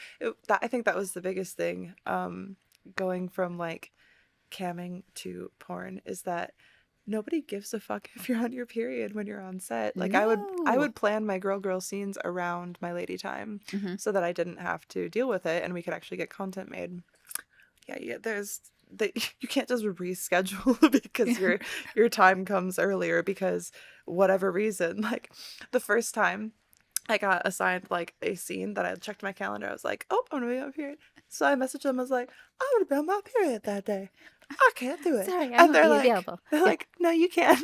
Speaker 2: I think that was the biggest thing, going from, like, camming to porn, is that nobody gives a fuck if you're on your period when you're on set. Like, I would plan my girl scenes around my lady time, so that I didn't have to deal with it, and we could actually get content made. Yeah, there's you can't just reschedule because your time comes earlier because whatever reason. Like, the first time I got assigned, like, a scene that I checked my calendar, I was like, oh, I'm gonna be on my period. So I messaged them, I was like, I'm gonna be on my period that day. I can't do it.
Speaker 1: Sorry,
Speaker 2: and they're like, no, you can't.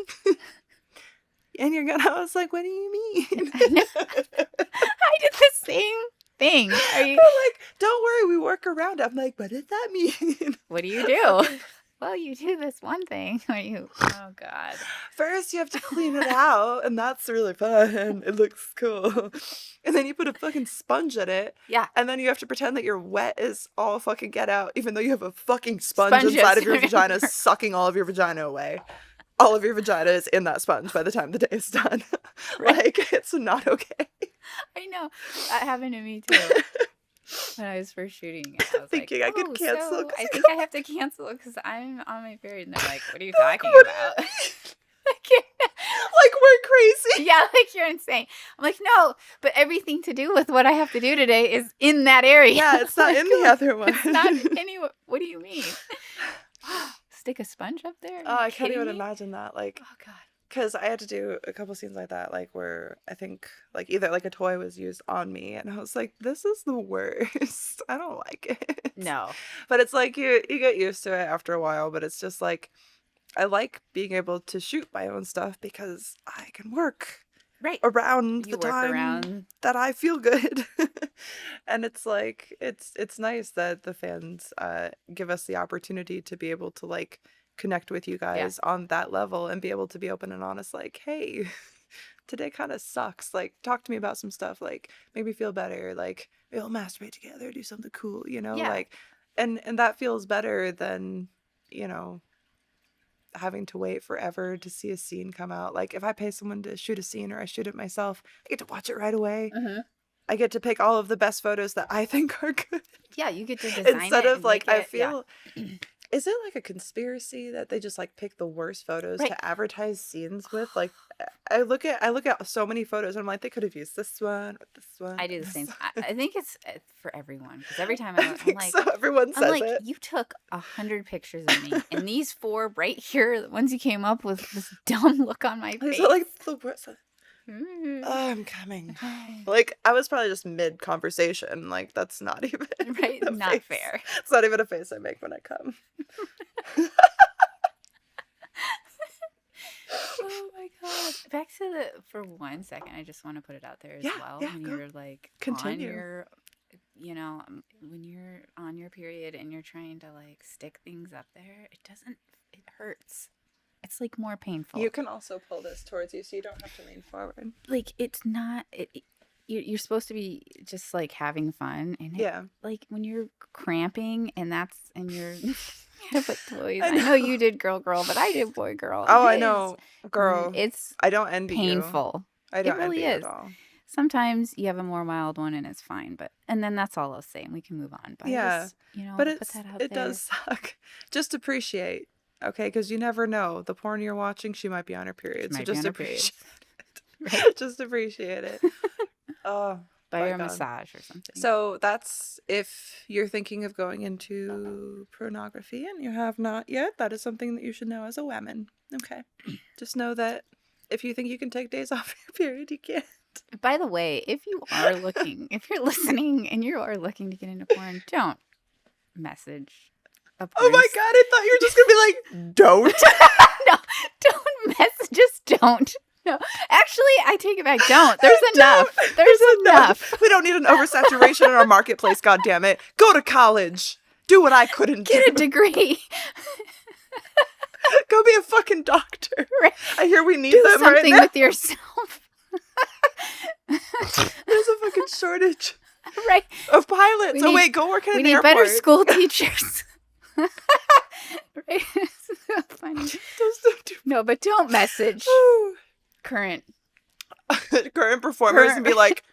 Speaker 2: And you're gonna. I was like, what do you mean?
Speaker 1: I did the same thing.
Speaker 2: They're like, don't worry, we work around it. I'm like, what does that mean?
Speaker 1: What do you do? Well, you do this one thing where you, oh, God.
Speaker 2: First, you have to clean it out, and that's really fun. It looks cool. And then you put a fucking sponge in it.
Speaker 1: Yeah.
Speaker 2: And then you have to pretend that your wet is all fucking get out, even though you have a fucking sponge inside of your vagina sucking all of your vagina away. All of your vagina is in that sponge by the time the day is done. Right. Like, it's not okay.
Speaker 1: I know. That happened to me, too. When I was first shooting it, I was
Speaker 2: thinking,
Speaker 1: like,
Speaker 2: I could cancel.
Speaker 1: So I think I have to cancel because I'm on my period. And they're like, what are you talking about?
Speaker 2: Like, we're crazy.
Speaker 1: Yeah, like, you're insane. I'm like, no, but everything to do with what I have to do today is in that area.
Speaker 2: Yeah, it's not in the other one.
Speaker 1: It's not anywhere. What do you mean? Stick a sponge up there?
Speaker 2: Oh, I can't even imagine that. Like,
Speaker 1: oh, God.
Speaker 2: Because I had to do a couple scenes like that, like, where I think, like, either, like, a toy was used on me, and I was like, this is the worst. I don't like it.
Speaker 1: No.
Speaker 2: But it's like, you get used to it after a while, but it's just like, I like being able to shoot my own stuff because I can work around the time that I feel good. And it's like, it's nice that the fans give us the opportunity to be able to, like, connect with you guys on that level and be able to be open and honest, like, hey, today kind of sucks, like, talk to me about some stuff, like, make me feel better, like, we'll masturbate together, do something cool, you know, like, and that feels better than, you know, having to wait forever to see a scene come out. Like, if I pay someone to shoot a scene or I shoot it myself, I get to watch it right away. I get to pick all of the best photos that I think are good.
Speaker 1: Yeah, you get to design
Speaker 2: instead
Speaker 1: it
Speaker 2: of, like, I feel Is it like a conspiracy that they just like pick the worst photos to advertise scenes with? Like, I look at so many photos and I'm like, they could have used this one or this one.
Speaker 1: I do the same. I think it's for everyone, because every time I'm like,
Speaker 2: so everyone says it.
Speaker 1: You took 100 pictures of me, and these 4 right here, the ones you came up with, this dumb look on my face.
Speaker 2: Is it like the worst? Oh, I'm coming. Like, I was probably just mid conversation. Like, that's not even
Speaker 1: right. Not
Speaker 2: face.
Speaker 1: fair.
Speaker 2: It's not even a face I make when I come.
Speaker 1: Oh my god! Back to for 1 second, I just want to put it out there as well.
Speaker 2: Yeah,
Speaker 1: when you're like
Speaker 2: continue.
Speaker 1: on your, when you're on your period and you're trying to like stick things up there, it hurts. It's like more painful.
Speaker 2: You can also pull this towards you so you don't have to lean forward.
Speaker 1: Like, it's not. You're supposed to be just like having fun, and like when you're cramping and you're. Yeah, but toys. I know you did girl, but I did boy, girl.
Speaker 2: Oh, I know, girl.
Speaker 1: It's
Speaker 2: I don't envy
Speaker 1: painful.
Speaker 2: You. I don't
Speaker 1: really
Speaker 2: envy
Speaker 1: is.
Speaker 2: You at all.
Speaker 1: Sometimes you have a more mild one and it's fine, and then that's all I'll say, and we can move on. But
Speaker 2: yeah, but
Speaker 1: put that out
Speaker 2: it does suck. Just appreciate, okay? Because you never know. The porn you're watching, she might be on her period, so just appreciate it. Right? Just appreciate it. Oh.
Speaker 1: Buy her a massage or something.
Speaker 2: So that's if you're thinking of going into pornography and you have not yet, that is something that you should know as a woman. Okay. Just know that if you think you can take days off your period, you can't.
Speaker 1: By the way, if you're listening and you are looking to get into porn, don't message a porn.
Speaker 2: Oh my god, I thought you were just going to be like, don't.
Speaker 1: No, don't message. Just don't. No, actually, I take it back. Don't. There's enough. There's enough.
Speaker 2: We don't need an oversaturation in our marketplace, goddammit. Go to college. Do what I couldn't do.
Speaker 1: Get a degree.
Speaker 2: Go be a fucking doctor.
Speaker 1: Right.
Speaker 2: I hear we need
Speaker 1: do
Speaker 2: them
Speaker 1: something
Speaker 2: right now.
Speaker 1: with yourself.
Speaker 2: There's a fucking shortage.
Speaker 1: Right.
Speaker 2: Of pilots. Wait, go work at an airport.
Speaker 1: We need better school teachers. Right. So funny. No, but don't message current
Speaker 2: performers and be like,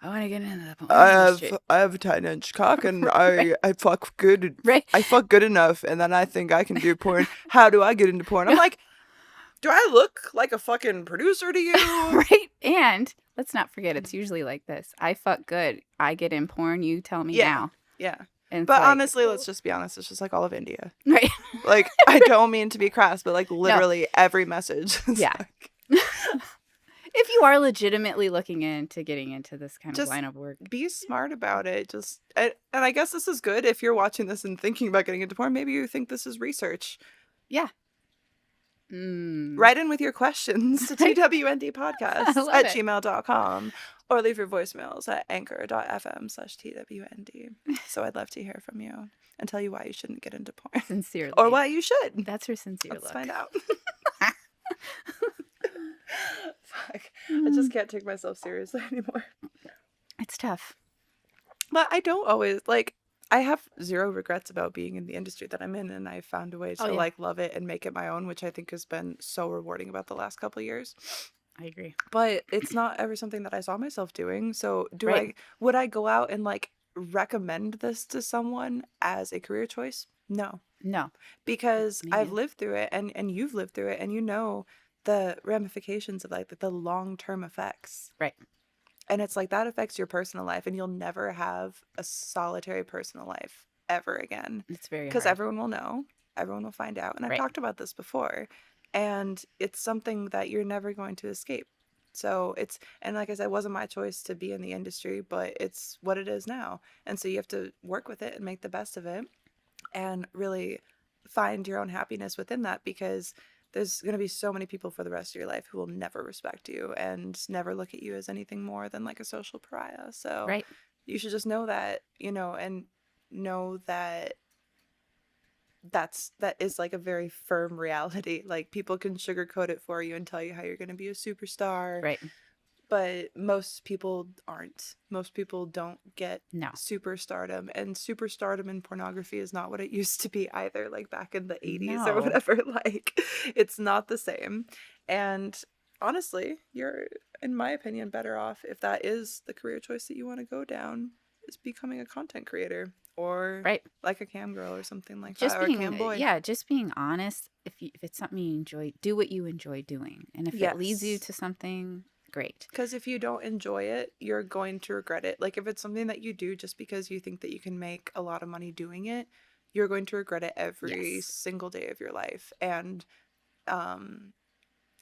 Speaker 1: I want to get into the porn.
Speaker 2: I have a 10-inch cock and I fuck good.
Speaker 1: Right.
Speaker 2: I fuck good enough and then I think I can do porn. How do I get into porn? I'm like, do I look like a fucking producer to you?
Speaker 1: Right. And let's not forget, it's usually like this. I fuck good. I get in porn. You tell me now.
Speaker 2: Yeah.
Speaker 1: And
Speaker 2: but honestly, let's just be honest. It's just like all of India.
Speaker 1: Right.
Speaker 2: Like, I don't mean to be crass, but like literally every message.
Speaker 1: Yeah.
Speaker 2: Like...
Speaker 1: If you are legitimately looking into getting into this kind of line of work,
Speaker 2: be smart about it. And I guess this is good if you're watching this and thinking about getting into porn. Maybe you think this is research.
Speaker 1: Yeah.
Speaker 2: Write in with your questions to twndpodcast at gmail.com or leave your voicemails at anchor.fm/twnd. So I'd love to hear from you and tell you why you shouldn't get into porn.
Speaker 1: Sincerely.
Speaker 2: Or why you should.
Speaker 1: That's her sincere
Speaker 2: Let's
Speaker 1: look.
Speaker 2: find out. Fuck. I just can't take myself seriously anymore.
Speaker 1: It's tough.
Speaker 2: But I don't always, like, I have zero regrets about being in the industry that I'm in, and I found a way to like love it and make it my own, which I think has been so rewarding about the last couple of years.
Speaker 1: I agree.
Speaker 2: But it's not ever something that I saw myself doing. So would I go out and like recommend this to someone as a career choice? No. Because I've lived through it and you've lived through it, and you know the ramifications of like the long-term effects.
Speaker 1: Right.
Speaker 2: And it's like that affects your personal life, and you'll never have a solitary personal life ever again. It's very hard. Because everyone will know. Everyone will find out. And I've talked about this before. And it's something that you're never going to escape. So and like I said, it wasn't my choice to be in the industry, but it's what it is now. And so you have to work with it and make the best of it and really find your own happiness within that, because there's going to be so many people for the rest of your life who will never respect you and never look at you as anything more than like a social pariah. So you should just know that, and know that that is like a very firm reality. Like, people can sugarcoat it for you and tell you how you're going to be a superstar. Right. But most people aren't. Most people don't get superstardom. And superstardom in pornography is not what it used to be either, like back in the 80s or whatever. Like, it's not the same. And honestly, you're, in my opinion, better off if that is the career choice that you want to go down, is becoming a content creator. or
Speaker 1: right.
Speaker 2: like a cam girl or something like
Speaker 1: Just
Speaker 2: that, or a
Speaker 1: being,
Speaker 2: cam boy.
Speaker 1: yeah, just being honest. If it's something you enjoy, do what you enjoy doing. And if it leads you
Speaker 2: Yes.
Speaker 1: to something, great.
Speaker 2: Because if you don't enjoy it, you're going to regret it. Like if it's something that you do just because you think that you can make a lot of money doing it, you're going to regret it every
Speaker 1: Yes.
Speaker 2: single day of your life. And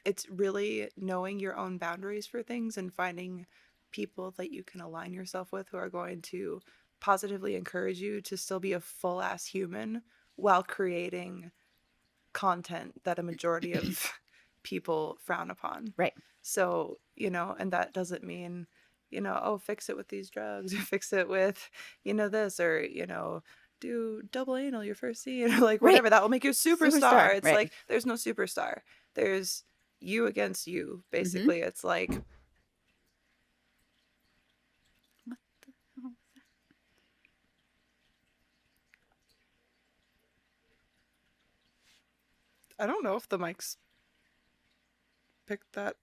Speaker 2: it's really knowing your own boundaries for things and finding people that you can align yourself with who are going to positively encourage you to still be a full ass human while creating content that a majority of people frown upon.
Speaker 1: Right.
Speaker 2: So, you know, and that doesn't mean, you know, oh, fix it with these drugs or fix it with, you know, this, or, you know, do double anal your first scene or like whatever.
Speaker 1: Right.
Speaker 2: That will make you a superstar.
Speaker 1: Superstar,
Speaker 2: It's
Speaker 1: right.
Speaker 2: like there's no superstar. There's you against you, basically. It's like,
Speaker 1: What the hell was that?
Speaker 2: I don't know if the mics picked that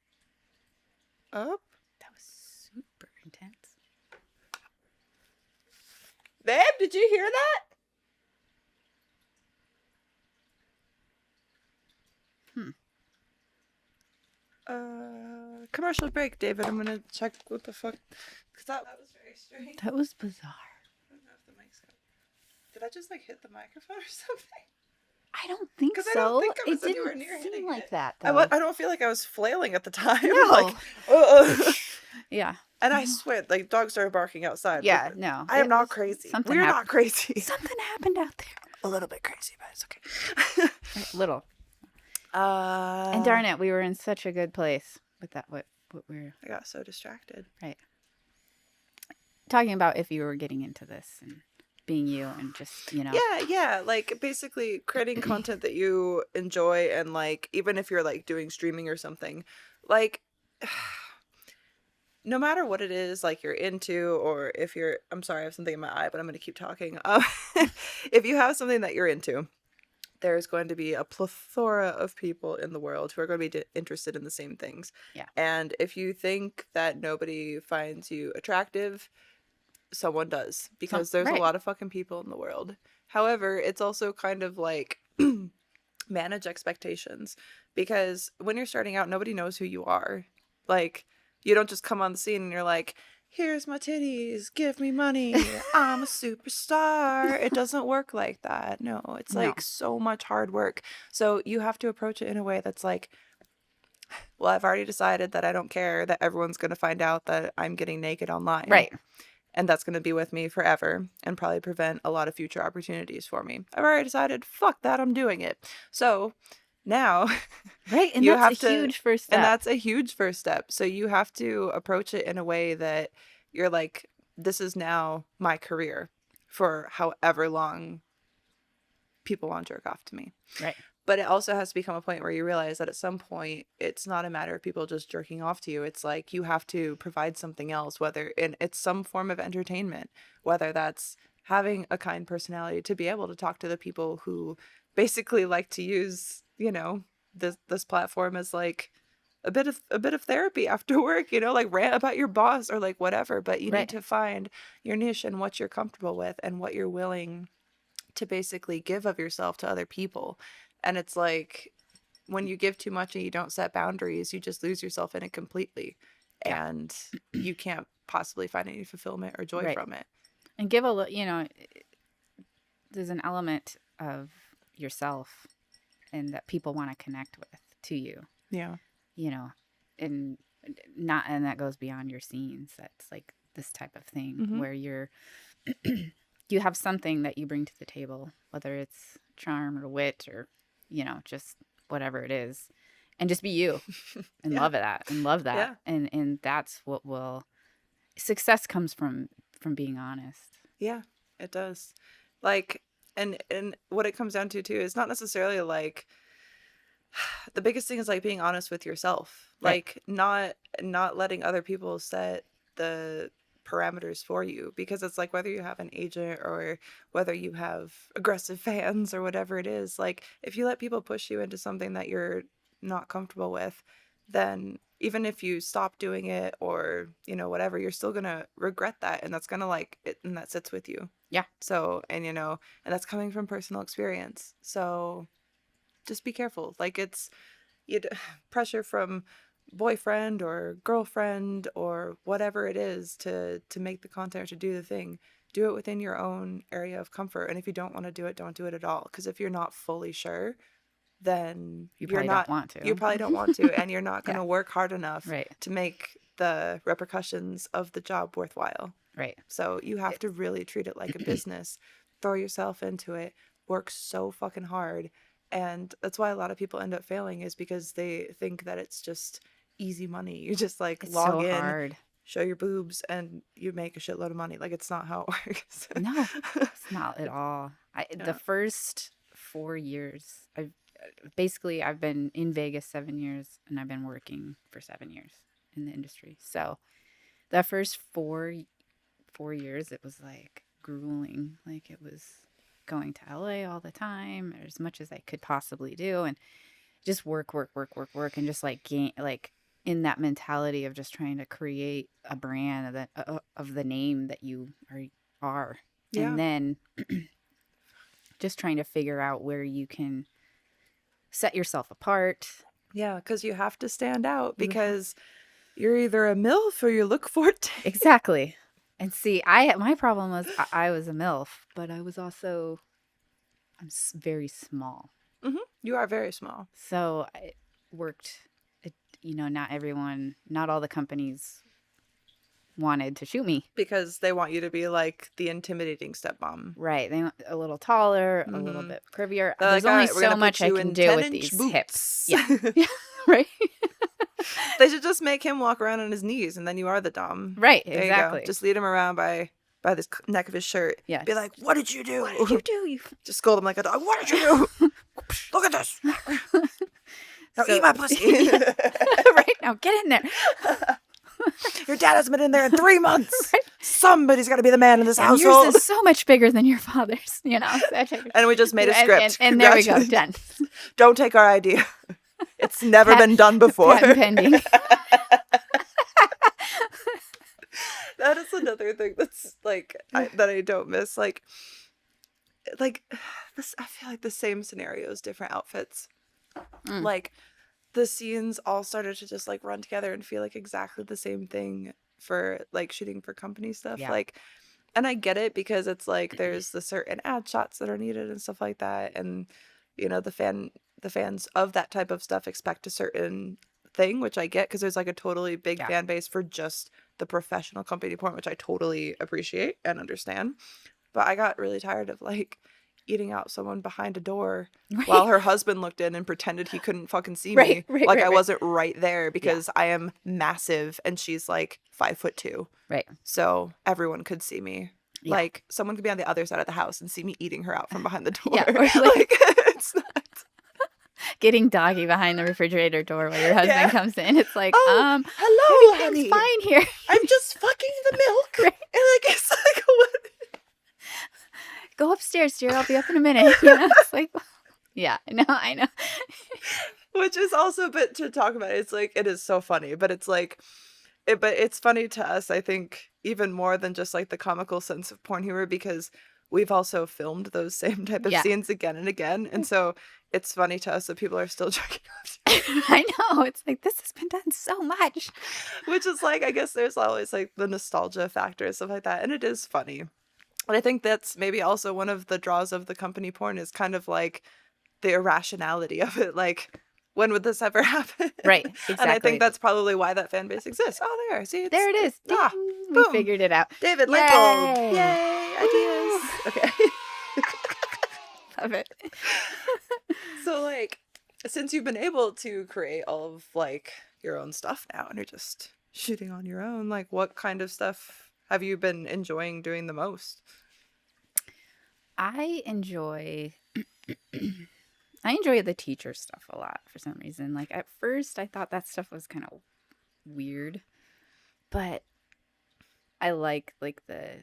Speaker 2: up.
Speaker 1: That was super intense.
Speaker 2: Babe, did you hear that? Commercial break, David. I'm gonna check what the fuck. Cause that was very strange.
Speaker 1: That was bizarre.
Speaker 2: I don't know if the mic's got. Did I just like hit the microphone or something?
Speaker 1: I don't think so.
Speaker 2: I don't think I was
Speaker 1: it
Speaker 2: anywhere
Speaker 1: didn't
Speaker 2: near
Speaker 1: seem
Speaker 2: hitting
Speaker 1: like
Speaker 2: it.
Speaker 1: that, though.
Speaker 2: I don't feel like I was flailing at the time.
Speaker 1: No.
Speaker 2: Like,
Speaker 1: Yeah.
Speaker 2: and I swear, like dogs started barking outside.
Speaker 1: Yeah, no.
Speaker 2: I am not crazy. We're not crazy.
Speaker 1: Something happened out there.
Speaker 2: A little bit crazy, but it's okay.
Speaker 1: Little. And darn it, we were in such a good place with that. What we're
Speaker 2: I got so distracted.
Speaker 1: right. Talking about if you were getting into this and being you and just, you know.
Speaker 2: Yeah, like basically creating content that you enjoy, and like even if you're like doing streaming or something, like no matter what it is like you're into, or if you're, I'm sorry, I have something in my eye, but I'm going to keep talking. If you have something that you're into, there's going to be a plethora of people in the world who are going to be interested in the same things.
Speaker 1: Yeah.
Speaker 2: And if you think that nobody finds you attractive, someone does, because there's a lot of fucking people in the world. However, it's also kind of like manage expectations, because when you're starting out, nobody knows who you are. Like, you don't just come on the scene and you're like, here's my titties, give me money, I'm a superstar. It doesn't work like that. No, it's like so much hard work. So you have to approach it in a way that's like, well, I've already decided that I don't care that everyone's going to find out that I'm getting naked online.
Speaker 1: Right.
Speaker 2: And that's going to be with me forever and probably prevent a lot of future opportunities for me. I've already decided, fuck that, I'm doing it. So now,
Speaker 1: right, and that's a huge first step.
Speaker 2: And that's a huge first step. So you have to approach it in a way that you're like, this is now my career for however long people want to jerk off to me.
Speaker 1: Right.
Speaker 2: But it also has to become a point where you realize that at some point, it's not a matter of people just jerking off to you. It's like you have to provide something else, whether it's some form of entertainment, whether that's having a kind personality to be able to talk to the people who basically like to use, you know, this platform as like a bit of therapy after work, you know, like rant about your boss or like whatever. But you need to find your niche and what you're comfortable with and what you're willing to basically give of yourself to other people. And it's like when you give too much and you don't set boundaries, you just lose yourself in it completely. Yeah. And you can't possibly find any fulfillment or joy from it.
Speaker 1: And give a little, you know, there's an element of yourself and that people want to connect with to you.
Speaker 2: Yeah.
Speaker 1: You know, and that goes beyond your scenes. That's like this type of thing where you're you have something that you bring to the table, whether it's charm or wit or, you know, just whatever it is, and just be you and love that. Yeah. And that's what will success comes from being honest. Yeah,
Speaker 2: it does. Like, and what it comes down to too is not necessarily like the biggest thing is like being honest with yourself, like not letting other people set the parameters for you, because it's like whether you have an agent or whether you have aggressive fans or whatever it is, like if you let people push you into something that you're not comfortable with, then even if you stop doing it or, you know, whatever, you're still going to regret that. And that's going to like, and that sits with you.
Speaker 1: Yeah.
Speaker 2: So, and you know, and that's coming from personal experience. So just be careful. Like it's pressure from boyfriend or girlfriend or whatever it is to make the content or to do the thing. Do it within your own area of comfort. And if you don't want to do it, don't do it at all. Because if you're not fully sure, then
Speaker 1: you probably don't want to.
Speaker 2: You probably don't want to, and you're not going to work hard enough
Speaker 1: right.
Speaker 2: to make the repercussions of the job worthwhile.
Speaker 1: Right.
Speaker 2: So you have to really treat it like a business. Throw yourself into it. Work so fucking hard. And that's why a lot of people end up failing, is because they think that it's just easy money. You just like
Speaker 1: it's
Speaker 2: log
Speaker 1: so
Speaker 2: in,
Speaker 1: hard.
Speaker 2: Show your boobs, and you make a shitload of money. Like, it's not how it works.
Speaker 1: No, it's not at all. The first 4 years, I've been in Vegas 7 years, and I've been working for 7 years in the industry. So that first four years, it was like grueling. Like, it was going to LA all the time, as much as I could possibly do, and just work, and just like in that mentality of just trying to create a brand of the name that you are. Yeah. And then just trying to figure out where you can set yourself apart.
Speaker 2: Yeah, because you have to stand out, because you're either a MILF or you look 14.
Speaker 1: Exactly. And see, my problem was I was a MILF, but I'm very small.
Speaker 2: Mm-hmm. You are very small.
Speaker 1: So I worked, not all the companies wanted to shoot me.
Speaker 2: Because they want you to be like the intimidating stepmom.
Speaker 1: Right. They want a little taller, a little bit curvier. There's only so much I can do with these hips. Yeah. Yeah. Right.
Speaker 2: They should just make him walk around on his knees, and then you are the dom.
Speaker 1: Right.
Speaker 2: There
Speaker 1: exactly.
Speaker 2: You go. Just lead him around by the neck of his shirt.
Speaker 1: Yeah.
Speaker 2: Be like, what did you do?
Speaker 1: What did you do?
Speaker 2: Just scold him like a dog. What did you do? Look at this. Now eat my pussy.
Speaker 1: Right now, get in there.
Speaker 2: Your dad hasn't been in there in 3 months. Right. Somebody's got to be the man in this household.
Speaker 1: Yours is so much bigger than your father's,
Speaker 2: And we just made a script.
Speaker 1: And there we go, done.
Speaker 2: Don't take our idea. It's never been done before.
Speaker 1: Patent pending.
Speaker 2: That is another thing that's like that I don't miss. Like this, I feel like the same scenarios, different outfits. Like the scenes all started to just like run together and feel like exactly the same thing for like shooting for company stuff.
Speaker 1: Yeah.
Speaker 2: Like, and I get it, because it's like there's the certain ad shots that are needed and stuff like that, and the fans of that type of stuff expect a certain thing, which I get, because there's like a totally big fan base for just the professional company porn, which I totally appreciate and understand. But I got really tired of like eating out someone behind a door while her husband looked in and pretended he couldn't fucking see me. I wasn't right there, because I am massive and she's like 5'2". Right. So everyone could see me. Yeah. Like someone could be on the other side of the house and see me eating her out from behind the door. Yeah, like it's not.
Speaker 1: Getting doggy behind the refrigerator door while your husband comes in. It's like,
Speaker 2: hello, honey.
Speaker 1: Fine here.
Speaker 2: I'm just fucking the milk. Right. And like, it's like, what?
Speaker 1: Go upstairs, dear. I'll be up in a minute. It's like, yeah, no, I know.
Speaker 2: Which is also, but to talk about it, it's like, it is so funny, but it's like, but it's funny to us, I think, even more than just like the comical sense of porn humor, because we've also filmed those same type of scenes again and again. And so it's funny to us that people are still jerking off.
Speaker 1: I know. It's like, this has been done so much.
Speaker 2: Which is like, I guess there's always like the nostalgia factor and stuff like that. And it is funny. But I think that's maybe also one of the draws of the company porn, is kind of like the irrationality of it. Like, when would this ever happen? Right, exactly. And I think that's probably why that fan base exists. Oh, there. See,
Speaker 1: there it is. We figured it out.
Speaker 2: David Light. Yay, ideas. Okay. Love it. So, like, since you've been able to create all of, like, your own stuff now, and you're just shooting on your own, like, what kind of stuff have you been enjoying doing the most?
Speaker 1: I enjoy the teacher stuff a lot for some reason. Like, at first I thought that stuff was kind of weird, but I like the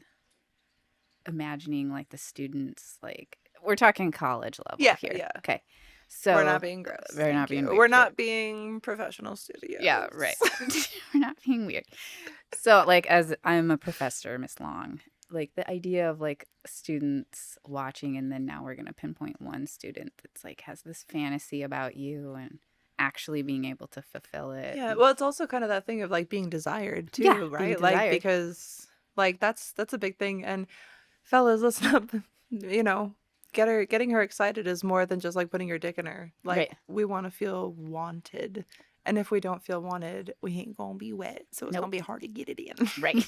Speaker 1: imagining like the students, like we're talking college level here. Yeah. Okay. So
Speaker 2: we're not being gross.
Speaker 1: We're not being weird.
Speaker 2: We're not being professional studios.
Speaker 1: Yeah, right. We're not being weird. So, like, as I'm a professor, Miss Long, like the idea of like students watching, and then now we're gonna pinpoint one student that's like has this fantasy about you and actually being able to fulfill it.
Speaker 2: Yeah, well, it's also kind of that thing of like being desired too,
Speaker 1: Yeah,
Speaker 2: right?
Speaker 1: being
Speaker 2: Like
Speaker 1: desired.
Speaker 2: because like that's a big thing. And fellas, listen up, you know, getting her excited is more than just like putting your dick in her. Like
Speaker 1: Right.
Speaker 2: we want to feel wanted. And if we don't feel wanted, we ain't gonna be wet. So it's gonna be hard to get it in.
Speaker 1: Right.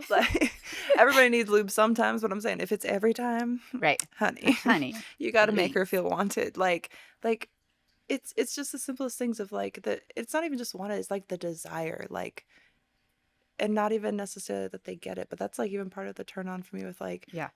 Speaker 2: like everybody needs lube sometimes, but I'm saying if it's every time,
Speaker 1: Right.
Speaker 2: honey, you gotta make her feel wanted. Like it's just the simplest things of like it's not even just wanted, it's like the desire, like, and not even necessarily that they get it, but that's like even part of the turn on for me with like,
Speaker 1: yeah,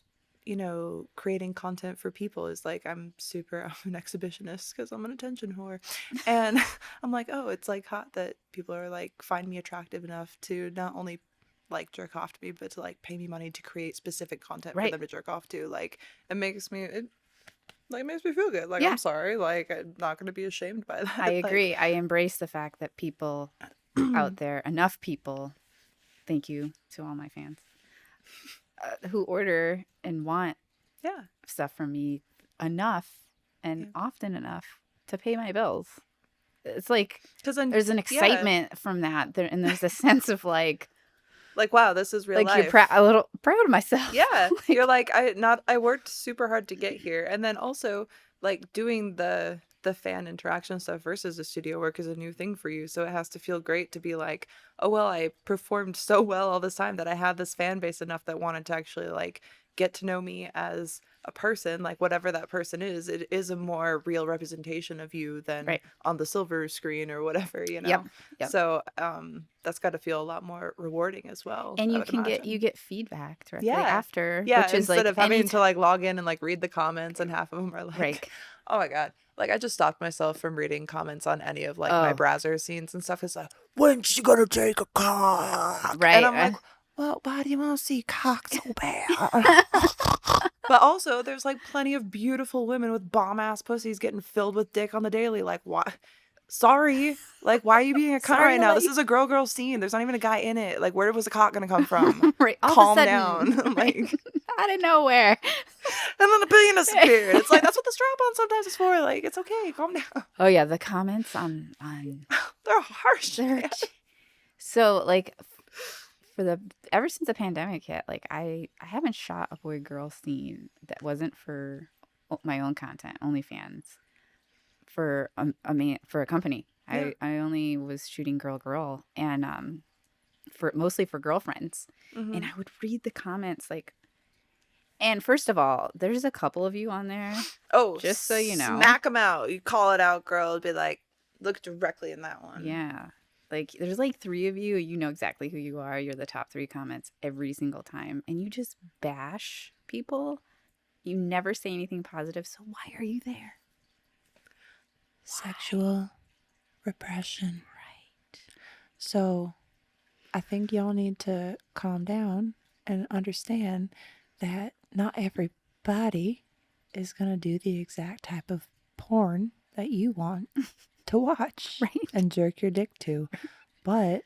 Speaker 2: you know, creating content for people is like I'm an exhibitionist because I'm an attention whore. And I'm like, oh, it's like hot that people are like find me attractive enough to not only like jerk off to me, but to like pay me money to create specific content for them to jerk off to. Like it makes me feel good. Like, I'm sorry. Like, I'm not going to be ashamed by that.
Speaker 1: I agree. I embrace the fact that people out there, enough people, thank you to all my fans, who order and want stuff from me enough and often enough to pay my bills. It's like there's an excitement from that, and there's a sense of like,
Speaker 2: wow, this is real life.
Speaker 1: You're a little proud of myself.
Speaker 2: Yeah, you're like I worked super hard to get here, and then also like doing the fan interaction stuff versus the studio work is a new thing for you, so it has to feel great to be like, oh well, I performed so well all this time that I had this fan base enough that wanted to actually like get to know me as a person, like whatever that person is. It is a more real representation of you than on the silver screen or whatever, you know. Yep. So that's got to feel a lot more rewarding as well.
Speaker 1: And you get feedback directly after, which is
Speaker 2: instead
Speaker 1: like
Speaker 2: of having to like log in and like read the comments, and half of them are like, oh my god, like I just stopped myself from reading comments on any of like my Brazzers scenes and stuff. It's like, when's she gonna take a cock? Right. And I'm like, well, why do you want to see cock so bad? But also, there's like plenty of beautiful women with bomb ass pussies getting filled with dick on the daily. Like, why? Sorry. Like, why are you being a cunt right now? This is a girl scene. There's not even a guy in it. Like, where was the cock gonna come from? Calm down. Like,
Speaker 1: out of nowhere.
Speaker 2: And then the penis appeared. It's like, that's what the strap on sometimes is for. Like, it's okay. Calm down.
Speaker 1: Oh yeah, the comments on
Speaker 2: they're harsh.
Speaker 1: So like ever since the pandemic hit, like I haven't shot a boy girl scene that wasn't for my own content, OnlyFans, for a company. I only was shooting girl and mostly for girlfriends. And I would read the comments like, and first of all, there's a couple of you on there.
Speaker 2: Oh,
Speaker 1: just so you know,
Speaker 2: smack them out. You call it out, girl. It'd be like, look directly in that one.
Speaker 1: Yeah. Like, there's like 3 of you. You know exactly who you are. You're the top 3 comments every single time. And you just bash people. You never say anything positive. So why are you there?
Speaker 2: Sexual repression.
Speaker 1: Right.
Speaker 2: So I think y'all need to calm down and understand that not everybody is going to do the exact type of porn that you want to watch and jerk your dick to. But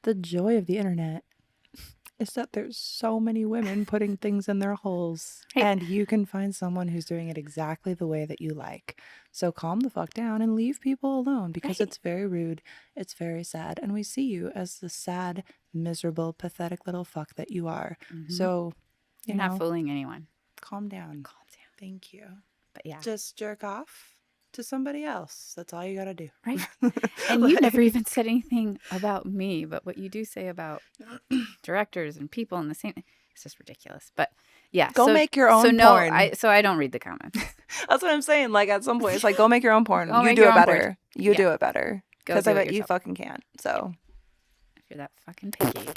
Speaker 2: the joy of the internet is that there's so many women putting things in their holes, and you can find someone who's doing it exactly the way that you like. So calm the fuck down and leave people alone, because it's very rude, it's very sad, and we see you as the sad, miserable, pathetic little fuck that you are. So
Speaker 1: you're not fooling anyone.
Speaker 2: Calm down.
Speaker 1: Calm down.
Speaker 2: Thank you.
Speaker 1: But yeah,
Speaker 2: just jerk off to somebody else. That's all you gotta do.
Speaker 1: Right. And you never even said anything about me, but what you do say about directors and people in the same, it's just ridiculous. But yeah,
Speaker 2: go make your own porn.
Speaker 1: I don't read the comments.
Speaker 2: That's what I'm saying. Like at some point, it's like, go make your own porn. You do it better. You do it better. Because I bet you fucking can't. So
Speaker 1: if you're that fucking picky.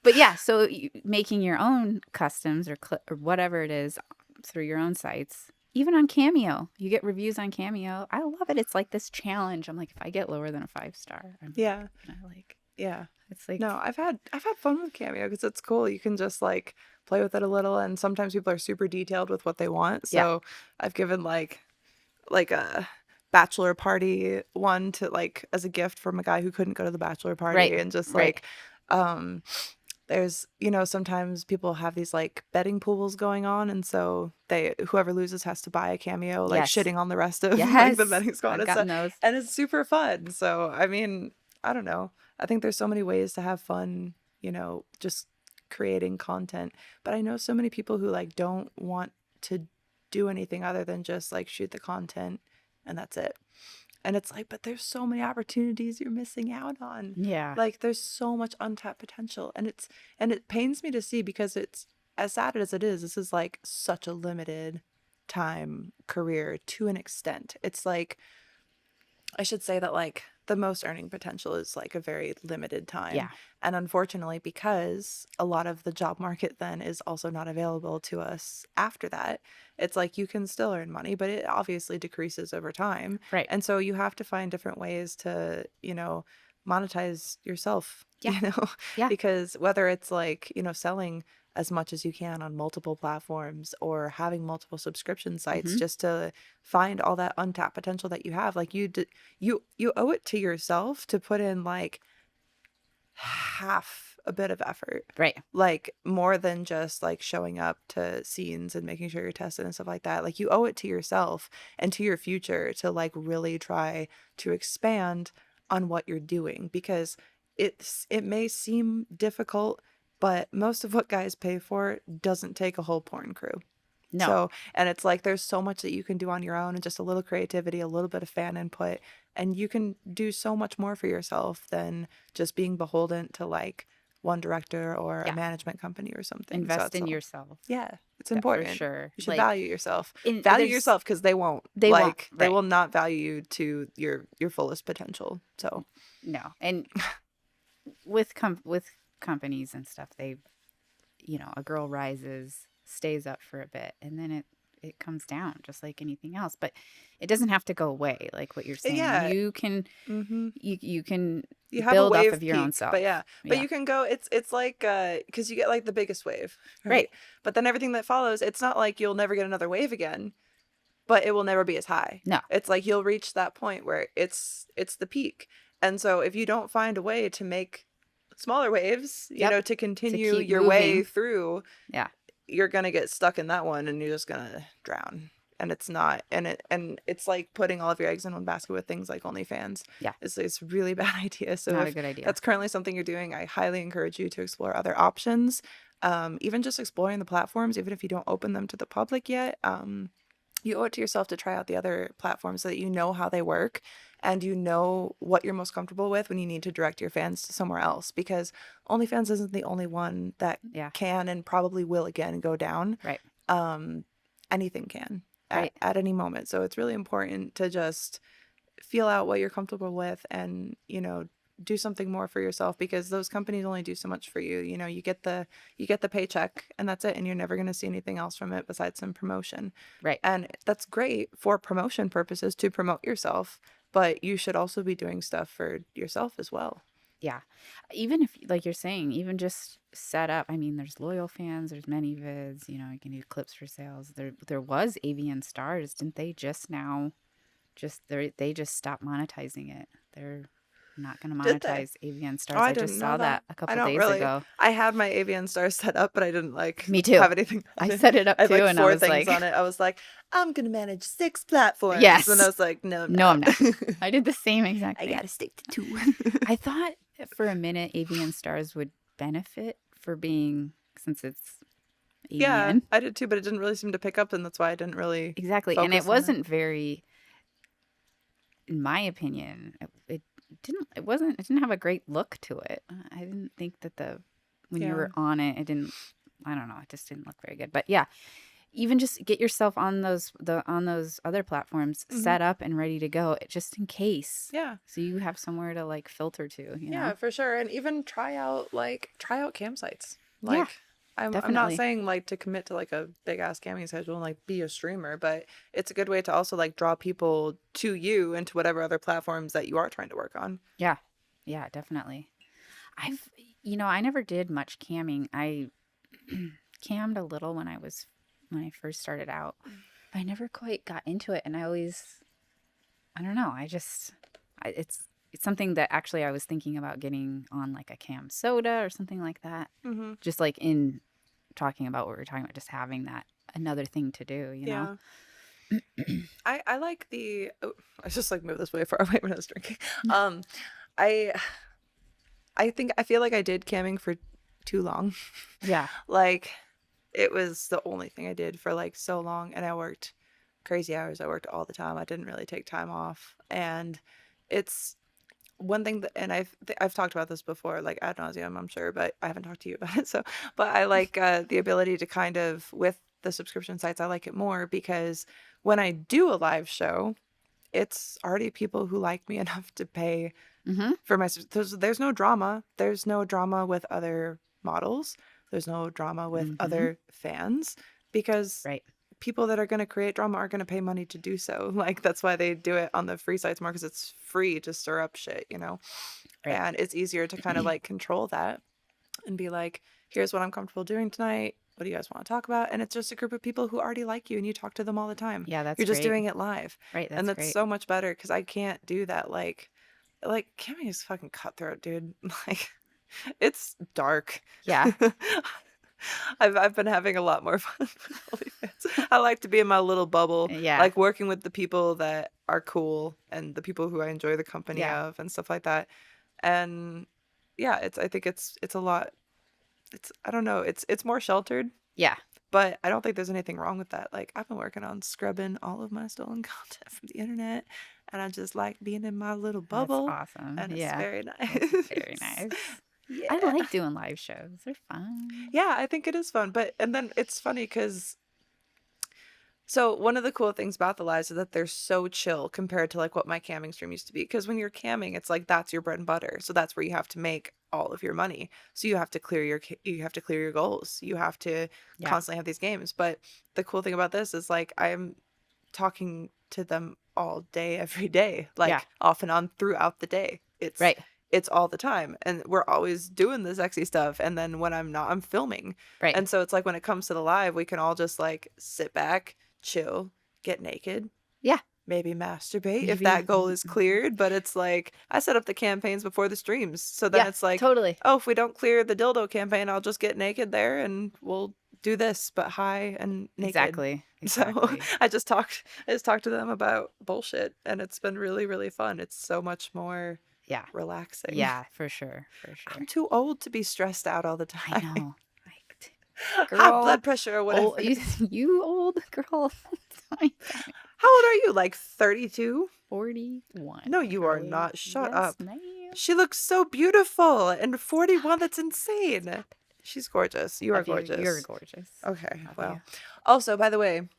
Speaker 1: But yeah, so making your own customs or whatever it is through your own sites. Even on Cameo, you get reviews on Cameo. I love it. It's like this challenge. I'm like, if I get lower than a 5-star, I'm gonna
Speaker 2: Yeah.
Speaker 1: It's like,
Speaker 2: no, I've had fun with Cameo because it's cool. You can just like play with it a little, and sometimes people are super detailed with what they want. So I've given like a bachelor party one to like as a gift from a guy who couldn't go to the bachelor party, and just like there's, sometimes people have these like betting pools going on, and so whoever loses has to buy a Cameo, like shitting on the rest of like the betting squad.
Speaker 1: I've gotten those.
Speaker 2: And it's super fun. So I mean, I don't know. I think there's so many ways to have fun, just creating content. But I know so many people who like don't want to do anything other than just like shoot the content and that's it. And it's like, but there's so many opportunities you're missing out on.
Speaker 1: Yeah.
Speaker 2: Like there's so much untapped potential. And it pains me to see, because it's as sad as it is, this is like such a limited time career to an extent. It's like, I should say that like the most earning potential is like a very limited time.
Speaker 1: Yeah.
Speaker 2: And unfortunately, because a lot of the job market then is also not available to us after that, it's like you can still earn money, but it obviously decreases over time.
Speaker 1: Right.
Speaker 2: And so you have to find different ways to, monetize yourself,
Speaker 1: Yeah.
Speaker 2: Because whether it's like, selling as much as you can on multiple platforms or having multiple subscription sites just to find all that untapped potential that you have, like you owe it to yourself to put in like half a bit of effort,
Speaker 1: right?
Speaker 2: Like more than just like showing up to scenes and making sure you're tested and stuff like that. Like you owe it to yourself and to your future to like really try to expand on what you're doing, because it may seem difficult, but most of what guys pay for doesn't take a whole porn crew.
Speaker 1: No.
Speaker 2: So, and it's like there's so much that you can do on your own, and just a little creativity, a little bit of fan input, and you can do so much more for yourself than just being beholden to like one director or a management company or something.
Speaker 1: Invest in yourself.
Speaker 2: Yeah, it's important.
Speaker 1: For sure.
Speaker 2: You should value yourself. Value yourself, because they won't. They will not value you to your fullest potential. So
Speaker 1: no, and with companies and stuff, they, a girl rises, stays up for a bit, and then it comes down just like anything else. But it doesn't have to go away, like what you're saying.
Speaker 2: Yeah.
Speaker 1: You can you can
Speaker 2: have
Speaker 1: build
Speaker 2: a wave
Speaker 1: off of your own
Speaker 2: peak,
Speaker 1: self.
Speaker 2: But you can go, it's like because you get like the biggest wave,
Speaker 1: right?
Speaker 2: But then everything that follows, it's not like you'll never get another wave again, but it will never be as high.
Speaker 1: No.
Speaker 2: It's like you'll reach that point where it's the peak. And so if you don't find a way to make smaller waves, to continue your way through, you're going to get stuck in that one, and you're just going to drown. And it's not, and it's like putting all of your eggs in one basket with things like OnlyFans.
Speaker 1: Yeah.
Speaker 2: It's a really bad idea. So
Speaker 1: not a good idea.
Speaker 2: That's currently something you're doing, I highly encourage you to explore other options. Even just exploring the platforms, even if you don't open them to the public yet, you owe it to yourself to try out the other platforms so that you know how they work, and you know what you're most comfortable with when you need to direct your fans to somewhere else, because OnlyFans isn't the only one that can and probably will again go down.
Speaker 1: Right.
Speaker 2: Anything can at any moment. So it's really important to just feel out what you're comfortable with, and, do something more for yourself, because those companies only do so much for you. You get the paycheck, and that's it, and you're never going to see anything else from it besides some promotion.
Speaker 1: Right.
Speaker 2: And that's great for promotion purposes, to promote yourself, but you should also be doing stuff for yourself as well.
Speaker 1: Yeah. Even if, like you're saying, even just set up, I mean, there's loyal fans, there's ManyVids, you can do clips for sales. There was AVN Stars. Didn't they just now they just stopped monetizing it? They're not going to monetize AVN Stars. I just saw that a couple days ago.
Speaker 2: I had my AVN Stars set up, but I didn't
Speaker 1: Me too.
Speaker 2: have anything.
Speaker 1: I set it up too, and I was
Speaker 2: 4 things on it. I was like, I'm going to manage 6 platforms.
Speaker 1: Yes.
Speaker 2: And I was like, no,
Speaker 1: I'm not. I did the same exact thing.
Speaker 2: I got to stick to 2.
Speaker 1: I thought for a minute AVN Stars would benefit for being, since it's AVN.
Speaker 2: Yeah, I did too, but it didn't really seem to pick up, and that's why I didn't really
Speaker 1: exactly. And it wasn't very, in my opinion, it didn't have a great look to it. I didn't think that when you were on it, I don't know, it just didn't look very good. But yeah, even just get yourself on those other platforms set up and ready to go, just in case.
Speaker 2: Yeah.
Speaker 1: So you have somewhere to like filter to,
Speaker 2: Yeah, for sure. And even try out campsites. Like, I'm not saying like to commit to like a big ass camming schedule and like be a streamer, but it's a good way to also like draw people to you into whatever other platforms that you are trying to work on.
Speaker 1: Yeah. Yeah, definitely. I never did much camming. I cammed a little when I first started out, but I never quite got into it. And I don't know. It's something that actually I was thinking about getting on like a cam soda or something like that.
Speaker 2: Mm-hmm.
Speaker 1: Just like in talking about what we were talking about, just having that another thing to do,
Speaker 2: Yeah. I like I just like moved this way far away when I was drinking. I feel like I did camming for too long.
Speaker 1: Yeah.
Speaker 2: Like it was the only thing I did for like so long, and I worked crazy hours. I worked all the time. I didn't really take time off, and it's one thing that, and I've talked about this before, like ad nauseum, I'm sure, but I haven't talked to you about it. So, but I like the ability to kind of, with the subscription sites, I like it more because when I do a live show, it's already people who like me enough to pay for my. There's no drama. There's no drama with other models. There's no drama with other fans because
Speaker 1: Right.
Speaker 2: people that are going to create drama are going to pay money to do so. Like that's why they do it on the free sites more, because it's free to stir up shit,
Speaker 1: Right.
Speaker 2: And it's easier to kind of like control that and be like, here's what I'm comfortable doing tonight. What do you guys want to talk about? And it's just a group of people who already like you and you talk to them all the time.
Speaker 1: Yeah, that's
Speaker 2: You're just
Speaker 1: great.
Speaker 2: doing it live.
Speaker 1: Right.
Speaker 2: And that's
Speaker 1: great.
Speaker 2: so much better because I can't do that. Like camming is fucking cutthroat, dude. Like it's dark.
Speaker 1: Yeah.
Speaker 2: I've been having a lot more fun with OnlyFans. I like to be in my little bubble,
Speaker 1: Yeah.
Speaker 2: like working with the people that are cool and the people who I enjoy the company of and stuff like that. And yeah, I think it's a lot. I don't know. It's more sheltered.
Speaker 1: Yeah.
Speaker 2: But I don't think there's anything wrong with that. Like I've been working on scrubbing all of my stolen content from the internet, and I just like being in my little bubble.
Speaker 1: That's awesome.
Speaker 2: And it's very nice.
Speaker 1: That's very nice.
Speaker 2: Yeah.
Speaker 1: I like doing live shows. They're fun.
Speaker 2: Yeah, I think it is fun. And then it's funny because, so one of the cool things about the lives is that they're so chill compared to like what my camming stream used to be. Because when you're camming, it's like that's your bread and butter. So that's where you have to make all of your money. So you have to clear your goals. You have to constantly have these games. But the cool thing about this is like I'm talking to them all day, every day, like off and on throughout the day. It's right. It's all the time. And we're always doing the sexy stuff. And then when I'm not, I'm filming. Right. And so it's like when it comes to the live, we can all just like sit back, chill, get naked. Yeah. Maybe masturbate if that goal is cleared. But it's like I set up the campaigns before the streams. So then it's like, totally. Oh, if we don't clear the dildo campaign, I'll just get naked there and we'll do this, but high and naked. Exactly. So I just talked to them about bullshit, and it's been really, really fun. It's so much more relaxing. Yeah, for sure. I'm too old to be stressed out all the time. I know. Girl, high blood pressure or whatever.
Speaker 1: You old girl.
Speaker 2: How old are you? Like 32?
Speaker 1: 41.
Speaker 2: No, you are not. Shut up. Ma'am. She looks so beautiful. And 41, that's insane. She's gorgeous. You are gorgeous.
Speaker 1: You're gorgeous.
Speaker 2: Okay. Well. Also, by the way,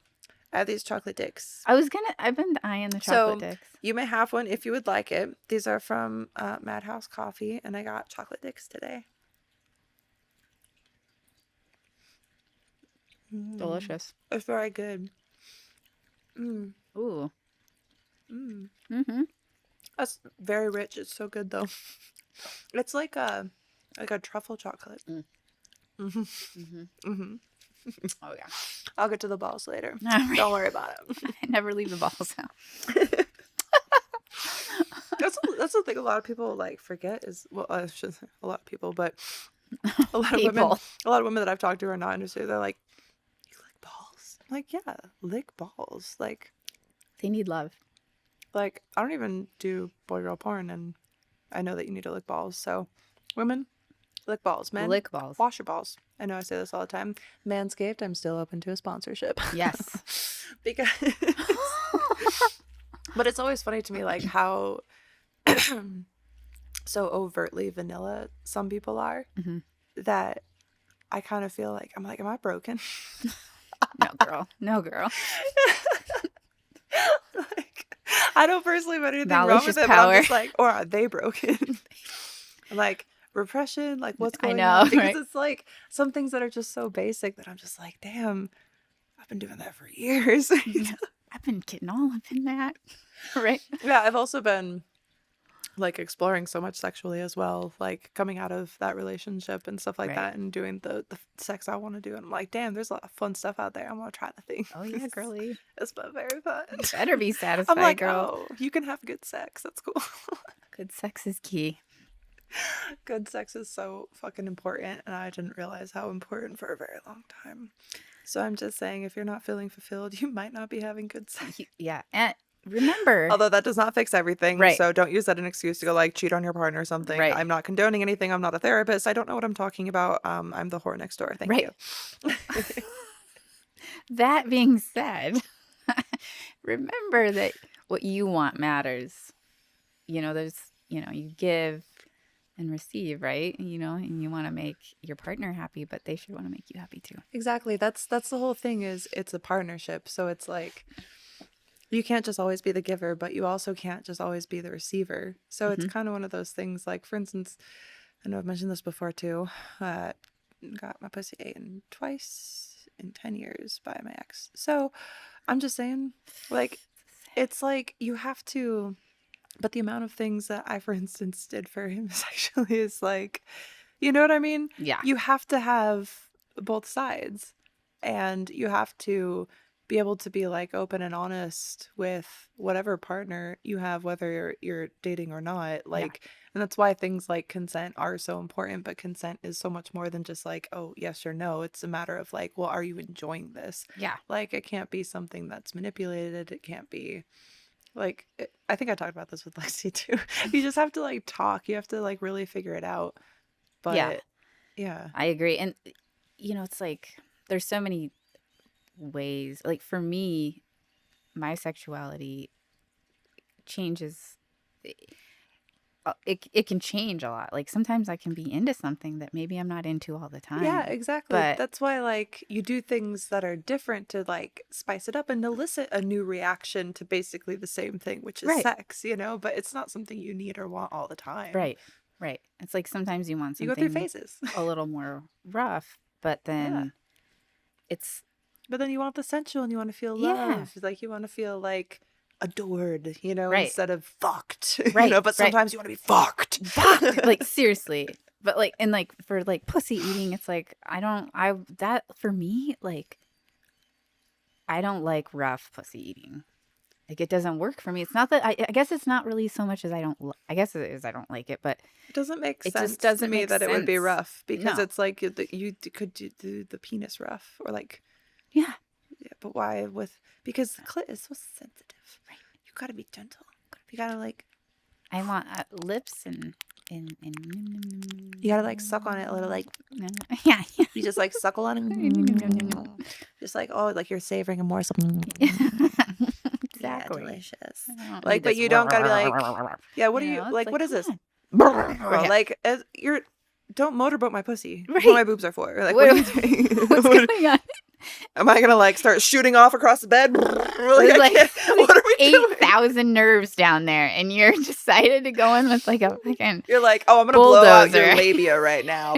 Speaker 2: I have these chocolate dicks.
Speaker 1: I've been eyeing the chocolate dicks.
Speaker 2: You may have one if you would like it. These are from Madhouse Coffee, and I got chocolate dicks today.
Speaker 1: Delicious.
Speaker 2: It's very good.
Speaker 1: Ooh.
Speaker 2: That's very rich. It's so good though. It's like a truffle chocolate.
Speaker 1: Oh yeah.
Speaker 2: I'll get to the balls later. Right. Don't worry about it.
Speaker 1: I never leave the balls out.
Speaker 2: That's the thing a lot of people like forget is, well, I shouldn't say a lot of people, but a lot of women that I've talked to are not interested. They're like, you lick balls? I'm like, yeah, lick balls. Like,
Speaker 1: they need love.
Speaker 2: Like, I don't even do boy girl porn, and I know that you need to lick balls. So, women, lick balls. Men,
Speaker 1: lick balls.
Speaker 2: Wash your balls. I know I say this all the time. Manscaped, I'm still open to a sponsorship.
Speaker 1: Yes.
Speaker 2: Because but it's always funny to me like how so overtly vanilla some people are that I kind of feel like I'm like, am I broken?
Speaker 1: No girl.
Speaker 2: Like, I don't personally have anything wrong with it, but I'm just like, or are they broken? Like repression, like what's going on? Because it's like some things that are just so basic that I'm just like, damn, I've been doing that for years.
Speaker 1: I've been getting all up in that. Right.
Speaker 2: Yeah, I've also been like exploring so much sexually as well, like coming out of that relationship and stuff like that, and doing the sex I want to do, and I'm like, damn, there's a lot of fun stuff out there. I want to try the thing.
Speaker 1: Oh yeah, girly.
Speaker 2: It's been very fun.
Speaker 1: You better be satisfied,
Speaker 2: I'm like,
Speaker 1: girl.
Speaker 2: oh, you can have good sex. That's cool.
Speaker 1: Good sex is key.
Speaker 2: Good sex is so fucking important, and I didn't realize how important for a very long time. So I'm just saying, if you're not feeling fulfilled, you might not be having good sex.
Speaker 1: Yeah, and remember,
Speaker 2: although that does not fix everything,
Speaker 1: right.
Speaker 2: So don't use that as an excuse to go like cheat on your partner or something.
Speaker 1: Right.
Speaker 2: I'm not condoning anything. I'm not a therapist. I don't know what I'm talking about. I'm the whore next door. Thank you.
Speaker 1: That being said, remember that what you want matters. There's, you give and receive, right? And you want to make your partner happy, but they should want to make you happy too.
Speaker 2: Exactly. That's the whole thing, is it's a partnership. So it's like, you can't just always be the giver, but you also can't just always be the receiver. So it's kind of one of those things, like, for instance, I know I've mentioned this before too, got my pussy eaten twice in 10 years by my ex. So I'm just saying, like, it's like you have to, but the amount of things that I, for instance, did for him sexually is like, you know what I mean?
Speaker 1: Yeah.
Speaker 2: You have to have both sides, and you have to be able to be like open and honest with whatever partner you have, whether you're dating or not. Like, and that's why things like consent are so important. But consent is so much more than just like, oh, yes or no. It's a matter of like, well, are you enjoying this?
Speaker 1: Yeah.
Speaker 2: Like, it can't be something that's manipulated. It can't be like, I think I talked about this with Lexi too. You just have to like talk. You have to like really figure it out. But yeah,
Speaker 1: I agree. And it's like there's so many ways. Like, for me, my sexuality changes. It can change a lot. Like, sometimes I can be into something that maybe I'm not into all the time.
Speaker 2: Yeah, exactly.
Speaker 1: But
Speaker 2: that's why like you do things that are different to like spice it up and elicit a new reaction to basically the same thing, which is sex, but it's not something you need or want all the time.
Speaker 1: Right. It's like sometimes you want something,
Speaker 2: you go through phases,
Speaker 1: a little more rough, but then
Speaker 2: but then you want the sensual, and you want to feel loved. Like, you want to feel like adored, instead of fucked. But sometimes you want to be fucked.
Speaker 1: Like, seriously. But like, and like for like pussy eating, it's like that for me, like, I don't like rough pussy eating. Like, it doesn't work for me. It's not that I guess it's not really so much as I guess it is I don't like it, but
Speaker 2: it doesn't make sense.
Speaker 1: It just doesn't
Speaker 2: to me
Speaker 1: make
Speaker 2: that
Speaker 1: sense.
Speaker 2: It would be rough, because
Speaker 1: No.
Speaker 2: it's like you could do the penis rough, or like but why because the clit is so sensitive. Right. You gotta be gentle. You gotta like.
Speaker 1: I want lips and
Speaker 2: you gotta like suck on it a little, like
Speaker 1: yeah.
Speaker 2: You just like suckle on it. Just like, oh, like you're savoring a morsel.
Speaker 1: Exactly.
Speaker 2: Yeah, delicious. Like, but you don't gotta be like, yeah. What are you like? What is this? Like, don't motorboat my pussy. Right. What my boobs are for. Like, what are you doing?
Speaker 1: What's going on?
Speaker 2: Am I gonna like start shooting off across the bed?
Speaker 1: Like,
Speaker 2: what are we doing?
Speaker 1: 8,000 nerves down there, and you're decided to go in with like a fucking.
Speaker 2: You're like, oh, I'm gonna blow out your labia right now.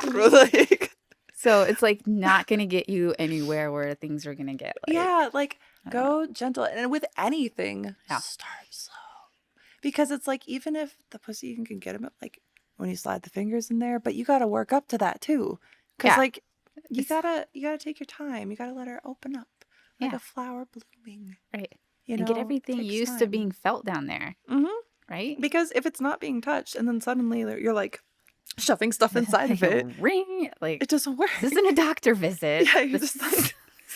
Speaker 2: Like,
Speaker 1: so it's like not gonna get you anywhere where things are gonna get like.
Speaker 2: Like, go gentle, and with anything, start slow, because it's like, even if the pussy, you can get him like when you slide the fingers in there, but you gotta work up to that too, because like. You gotta take your time. You gotta let her open up like a flower blooming.
Speaker 1: Right. And get everything used to being felt down there. Mm-hmm. Right?
Speaker 2: Because if it's not being touched, and then suddenly you're like shoving stuff inside of it,
Speaker 1: ring, like,
Speaker 2: it doesn't work.
Speaker 1: This isn't a doctor visit.
Speaker 2: Yeah, you're just like,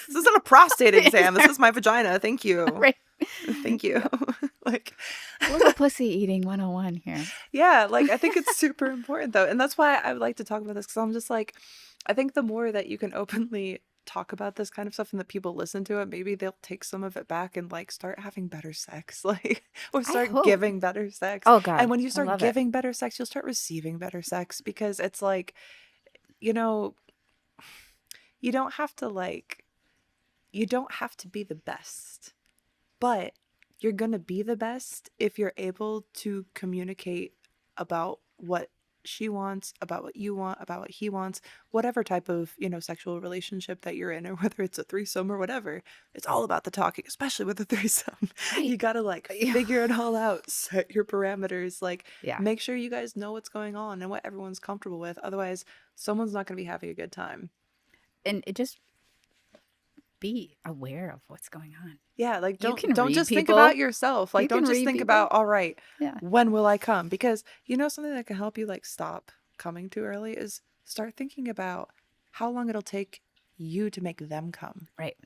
Speaker 2: this isn't a prostate exam. This is my vagina. Thank you.
Speaker 1: Right.
Speaker 2: Thank you. Like,
Speaker 1: a little pussy eating 101 here.
Speaker 2: Yeah, like, I think it's super important though, and that's why I would like to talk about this, because I'm just like, I think the more that you can openly talk about this kind of stuff and that people listen to it, maybe they'll take some of it back and like start having better sex, like, or start giving better sex.
Speaker 1: Oh God!
Speaker 2: And when you start giving better sex, you'll start receiving better sex, because it's like, you don't have to be the best, but you're gonna be the best if you're able to communicate about what she wants, about what you want, about what he wants, whatever type of, sexual relationship that you're in, or whether it's a threesome or whatever. It's all about the talking, especially with a threesome.
Speaker 1: Right.
Speaker 2: You gotta like figure it all out, set your parameters, like
Speaker 1: Yeah.
Speaker 2: make sure you guys know what's going on and what everyone's comfortable with. Otherwise, someone's not gonna be having a good time.
Speaker 1: And it just be aware of what's going on.
Speaker 2: Yeah, like don't just
Speaker 1: think
Speaker 2: about yourself. Like don't just think about, all right, when will I come? Because something that can help you like stop coming too early is start thinking about how long it'll take you to make them come.
Speaker 1: Right.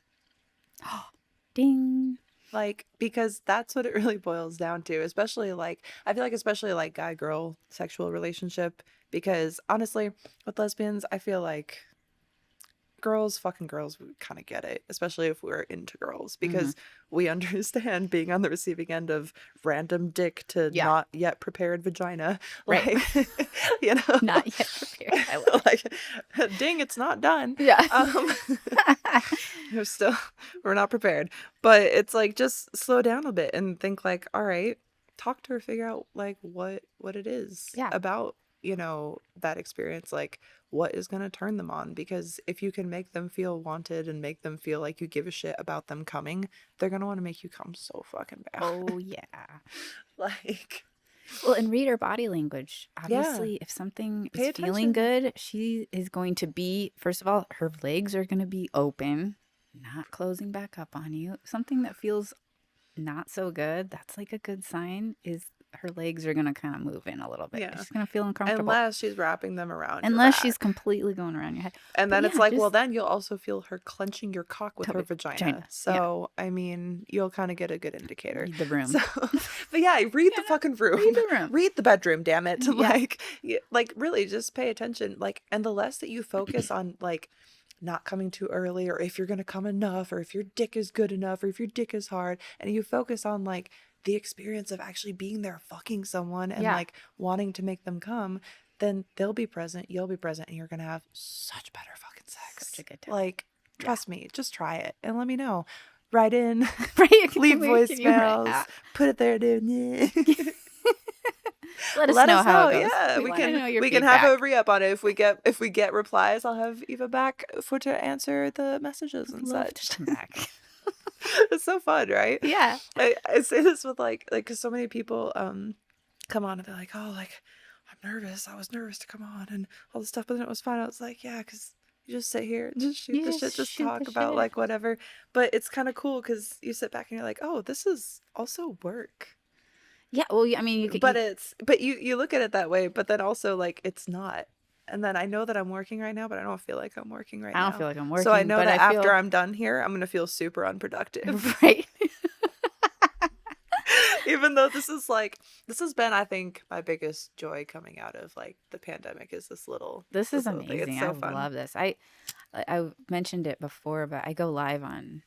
Speaker 1: Ding.
Speaker 2: Like, because that's what it really boils down to, especially like, I feel like especially like guy-girl sexual relationship, because honestly, with lesbians, I feel like fucking girls would kind of get it, especially if we're into girls, because we understand being on the receiving end of random dick to not yet prepared vagina.
Speaker 1: Right.
Speaker 2: Like,
Speaker 1: not yet prepared. I love
Speaker 2: like, ding, it's not done.
Speaker 1: Yeah.
Speaker 2: We're not prepared. But it's like, just slow down a bit and think like, all right, talk to her, figure out like what it is about, that experience, like what is going to turn them on. Because if you can make them feel wanted and make them feel like you give a shit about them coming, they're going to want to make you come so fucking bad.
Speaker 1: Oh yeah.
Speaker 2: Like,
Speaker 1: well, and read her body language. Obviously, if something is feeling good, she is going to be, first of all, her legs are going to be open, not closing back up on you. Something that feels not so good, that's like a good sign, is her legs are going to kind of move in a little bit. She's going to feel uncomfortable.
Speaker 2: Unless she's wrapping them around
Speaker 1: Unless she's completely going around your head.
Speaker 2: And then it's like, well, then you'll also feel her clenching your cock with her vagina. So, I mean, you'll kind of get a good indicator.
Speaker 1: Read the room.
Speaker 2: So, but yeah, read the fucking room.
Speaker 1: Read the room.
Speaker 2: Read the bedroom, damn it. Like really just pay attention. Like, and the less that you focus on, like, not coming too early, or if you're going to come enough, or if your dick is good enough, or if your dick is hard, and you focus on like the experience of actually being there, fucking someone, and like wanting to make them come, then they'll be present, you'll be present, and you're going to have such better fucking sex.
Speaker 1: Such a good time.
Speaker 2: Like, trust me, just try it and let me know. Write in,
Speaker 1: Leave
Speaker 2: leave voicemails, put it there, dude.
Speaker 1: Let us know how it goes.
Speaker 2: Yeah, we can have a re-up on it. If we get replies, I'll have Eva back to answer the messages and such.
Speaker 1: Back.
Speaker 2: It's so fun, right?
Speaker 1: Yeah.
Speaker 2: I say this with like, cause so many people come on and they're like, oh, like I'm nervous. I was nervous to come on and all this stuff, but then it was fun. I was like, yeah, cause you just sit here and just shoot the shit, just talk about like whatever. But it's kind of cool because you sit back and you're like, oh, this is also work.
Speaker 1: Yeah, well, I mean,
Speaker 2: you look at it that way, but then also like it's not. And then I know that I'm working right now, but I don't feel like I'm working right now.
Speaker 1: I don't feel like I'm working.
Speaker 2: So I know that after I'm done here, I'm gonna feel super unproductive.
Speaker 1: Right.
Speaker 2: Even though this has been, I think, my biggest joy coming out of like the pandemic is this
Speaker 1: is amazing.
Speaker 2: So
Speaker 1: I
Speaker 2: fun.
Speaker 1: Love this. I mentioned it before, but I go live on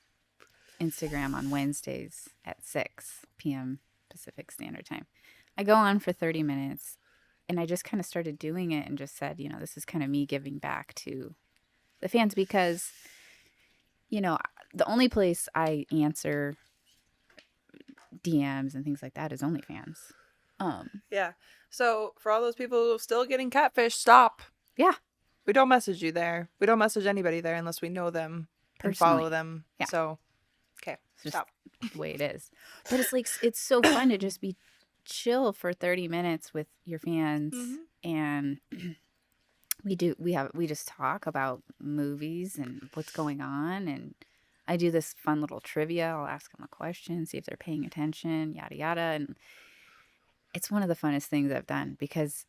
Speaker 1: Instagram on Wednesdays at 6 p.m. Pacific Standard Time. I go on for 30 minutes and I just kind of started doing it and just said, this is kind of me giving back to the fans because, the only place I answer DMs and things like that is OnlyFans.
Speaker 2: Yeah. So for all those people who are still getting catfish, stop.
Speaker 1: Yeah.
Speaker 2: We don't message you there. We don't message anybody there unless we know them and follow them. Yeah. So, okay, stop.
Speaker 1: The way it is. But it's like, it's so fun to just be chill for 30 minutes with your fans. And we just talk about movies and what's going on. And I do this fun little trivia. I'll ask them a question, see if they're paying attention, yada, yada. And it's one of the funnest things I've done because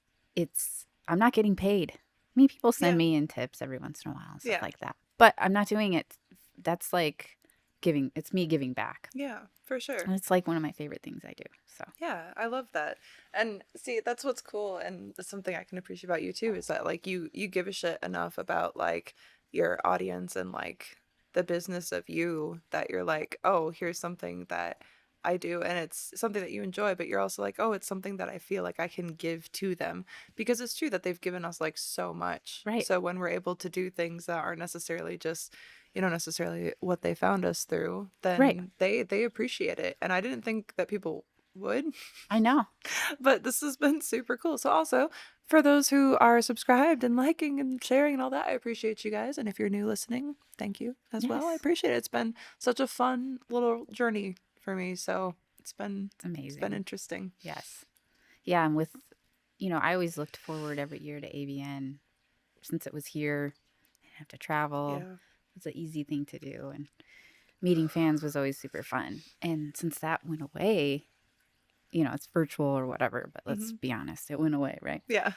Speaker 1: I'm not getting paid. I mean, people send me in tips every once in a while and stuff like that. But I'm not doing it. That's like it's me giving back.
Speaker 2: Yeah, for sure.
Speaker 1: And it's like one of my favorite things I do. So
Speaker 2: yeah, I love that. And see, that's what's cool, and that's something I can appreciate about you too, is that like you give a shit enough about like your audience and like the business of you that you're like, oh, here's something that I do and it's something that you enjoy, but you're also like, oh, it's something that I feel like I can give to them, because it's true that they've given us like so much.
Speaker 1: Right.
Speaker 2: So when we're able to do things that aren't necessarily just necessarily what they found us through, then they appreciate it. And I didn't think that people would.
Speaker 1: I know.
Speaker 2: But this has been super cool. So also, for those who are subscribed and liking and sharing and all that, I appreciate you guys. And if you're new listening, thank you as well. I appreciate it. It's been such a fun little journey for me. So it's amazing. It's been interesting.
Speaker 1: Yes. Yeah. And with, I always looked forward every year to AVN since it was here. I didn't have to travel. Yeah. It's an easy thing to do. And meeting fans was always super fun. And since that went away, it's virtual or whatever, but let's be honest, it went away, right?
Speaker 2: Yeah.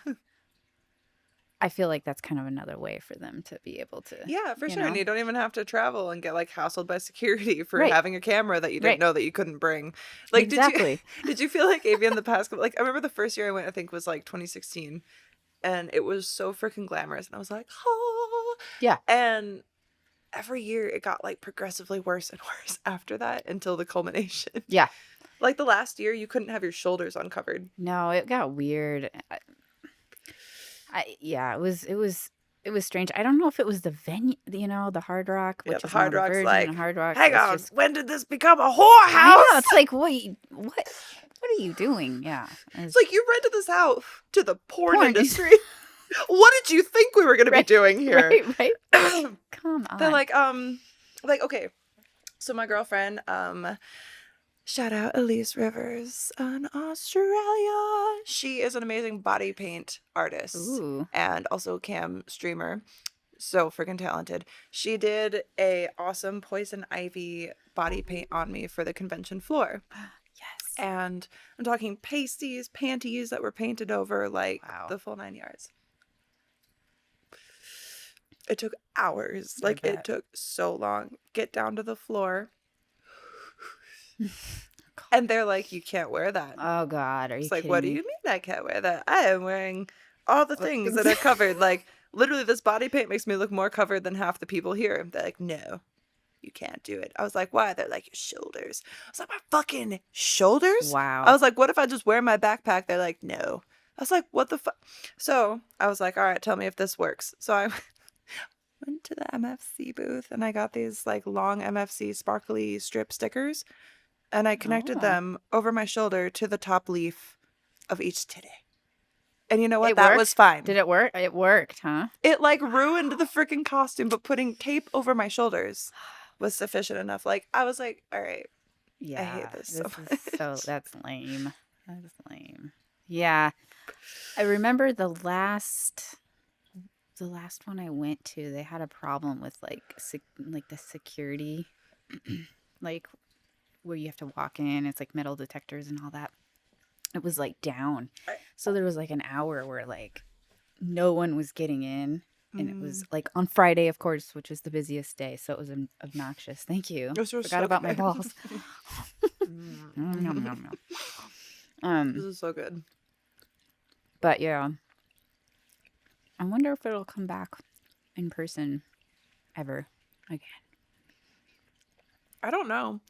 Speaker 1: I feel like that's kind of another way for them to be able to.
Speaker 2: Yeah, for sure. And you don't even have to travel and get like hassled by security for having a camera that you didn't know that you couldn't bring. Like,
Speaker 1: exactly.
Speaker 2: Did you feel like AVN the past couple, like I remember the first year I went, I think was like 2016, and it was so freaking glamorous, and I was like, oh.
Speaker 1: Yeah.
Speaker 2: And every year it got like progressively worse and worse after that until the culmination.
Speaker 1: Yeah.
Speaker 2: Like the last year, you couldn't have your shoulders uncovered.
Speaker 1: No, it got weird. It was strange. I don't know if it was the venue, the Hard Rock, which is
Speaker 2: Hard Rock's like,
Speaker 1: Hard Rock.
Speaker 2: Hang on, when did this become a whorehouse?
Speaker 1: I know, it's like, wait, what are you doing? Yeah,
Speaker 2: it's like you rented this out to the porn industry. What did you think we were going to be doing here?
Speaker 1: Right. Come on.
Speaker 2: They're like, okay. So my girlfriend, shout out Elise Rivers in Australia. She is an amazing body paint artist.
Speaker 1: Ooh.
Speaker 2: And also cam streamer. So freaking talented. She did a awesome Poison Ivy body paint on me for the convention floor.
Speaker 1: Yes.
Speaker 2: And I'm talking pasties, panties that were painted over like the full 9 yards. It took hours. Like it took so long. Get down to the floor. And they're like, you can't wear that.
Speaker 1: Oh, God. Are you kidding?
Speaker 2: It's like, what do you mean I can't wear that? I am wearing all the things that are covered. Like, literally, this body paint makes me look more covered than half the people here. They're like, no, you can't do it. I was like, why? They're like, your shoulders. I was like, my fucking shoulders?
Speaker 1: Wow.
Speaker 2: I was like, what if I just wear my backpack? They're like, no. I was like, what the fuck? So I was like, all right, tell me if this works. So I went to the MFC booth and I got these like long MFC sparkly strip stickers. And I connected them over my shoulder to the top leaf of each titty. And you know what? That was fine.
Speaker 1: Did it work? It worked, huh?
Speaker 2: It like ruined the freaking costume, but putting tape over my shoulders was sufficient enough. Like, I was like, all right.
Speaker 1: Yeah.
Speaker 2: I hate this so much.
Speaker 1: That's lame. That's lame. Yeah. I remember the last one I went to, they had a problem with like the security, like where you have to walk in. It's like metal detectors and all that. It was like down. So there was like an hour where like no one was getting in. And it was like on Friday, of course, which is the busiest day. So it was obnoxious. Thank you. Forgot about my balls.
Speaker 2: This is so good.
Speaker 1: But yeah. I wonder if it'll come back in person ever again.
Speaker 2: I don't know.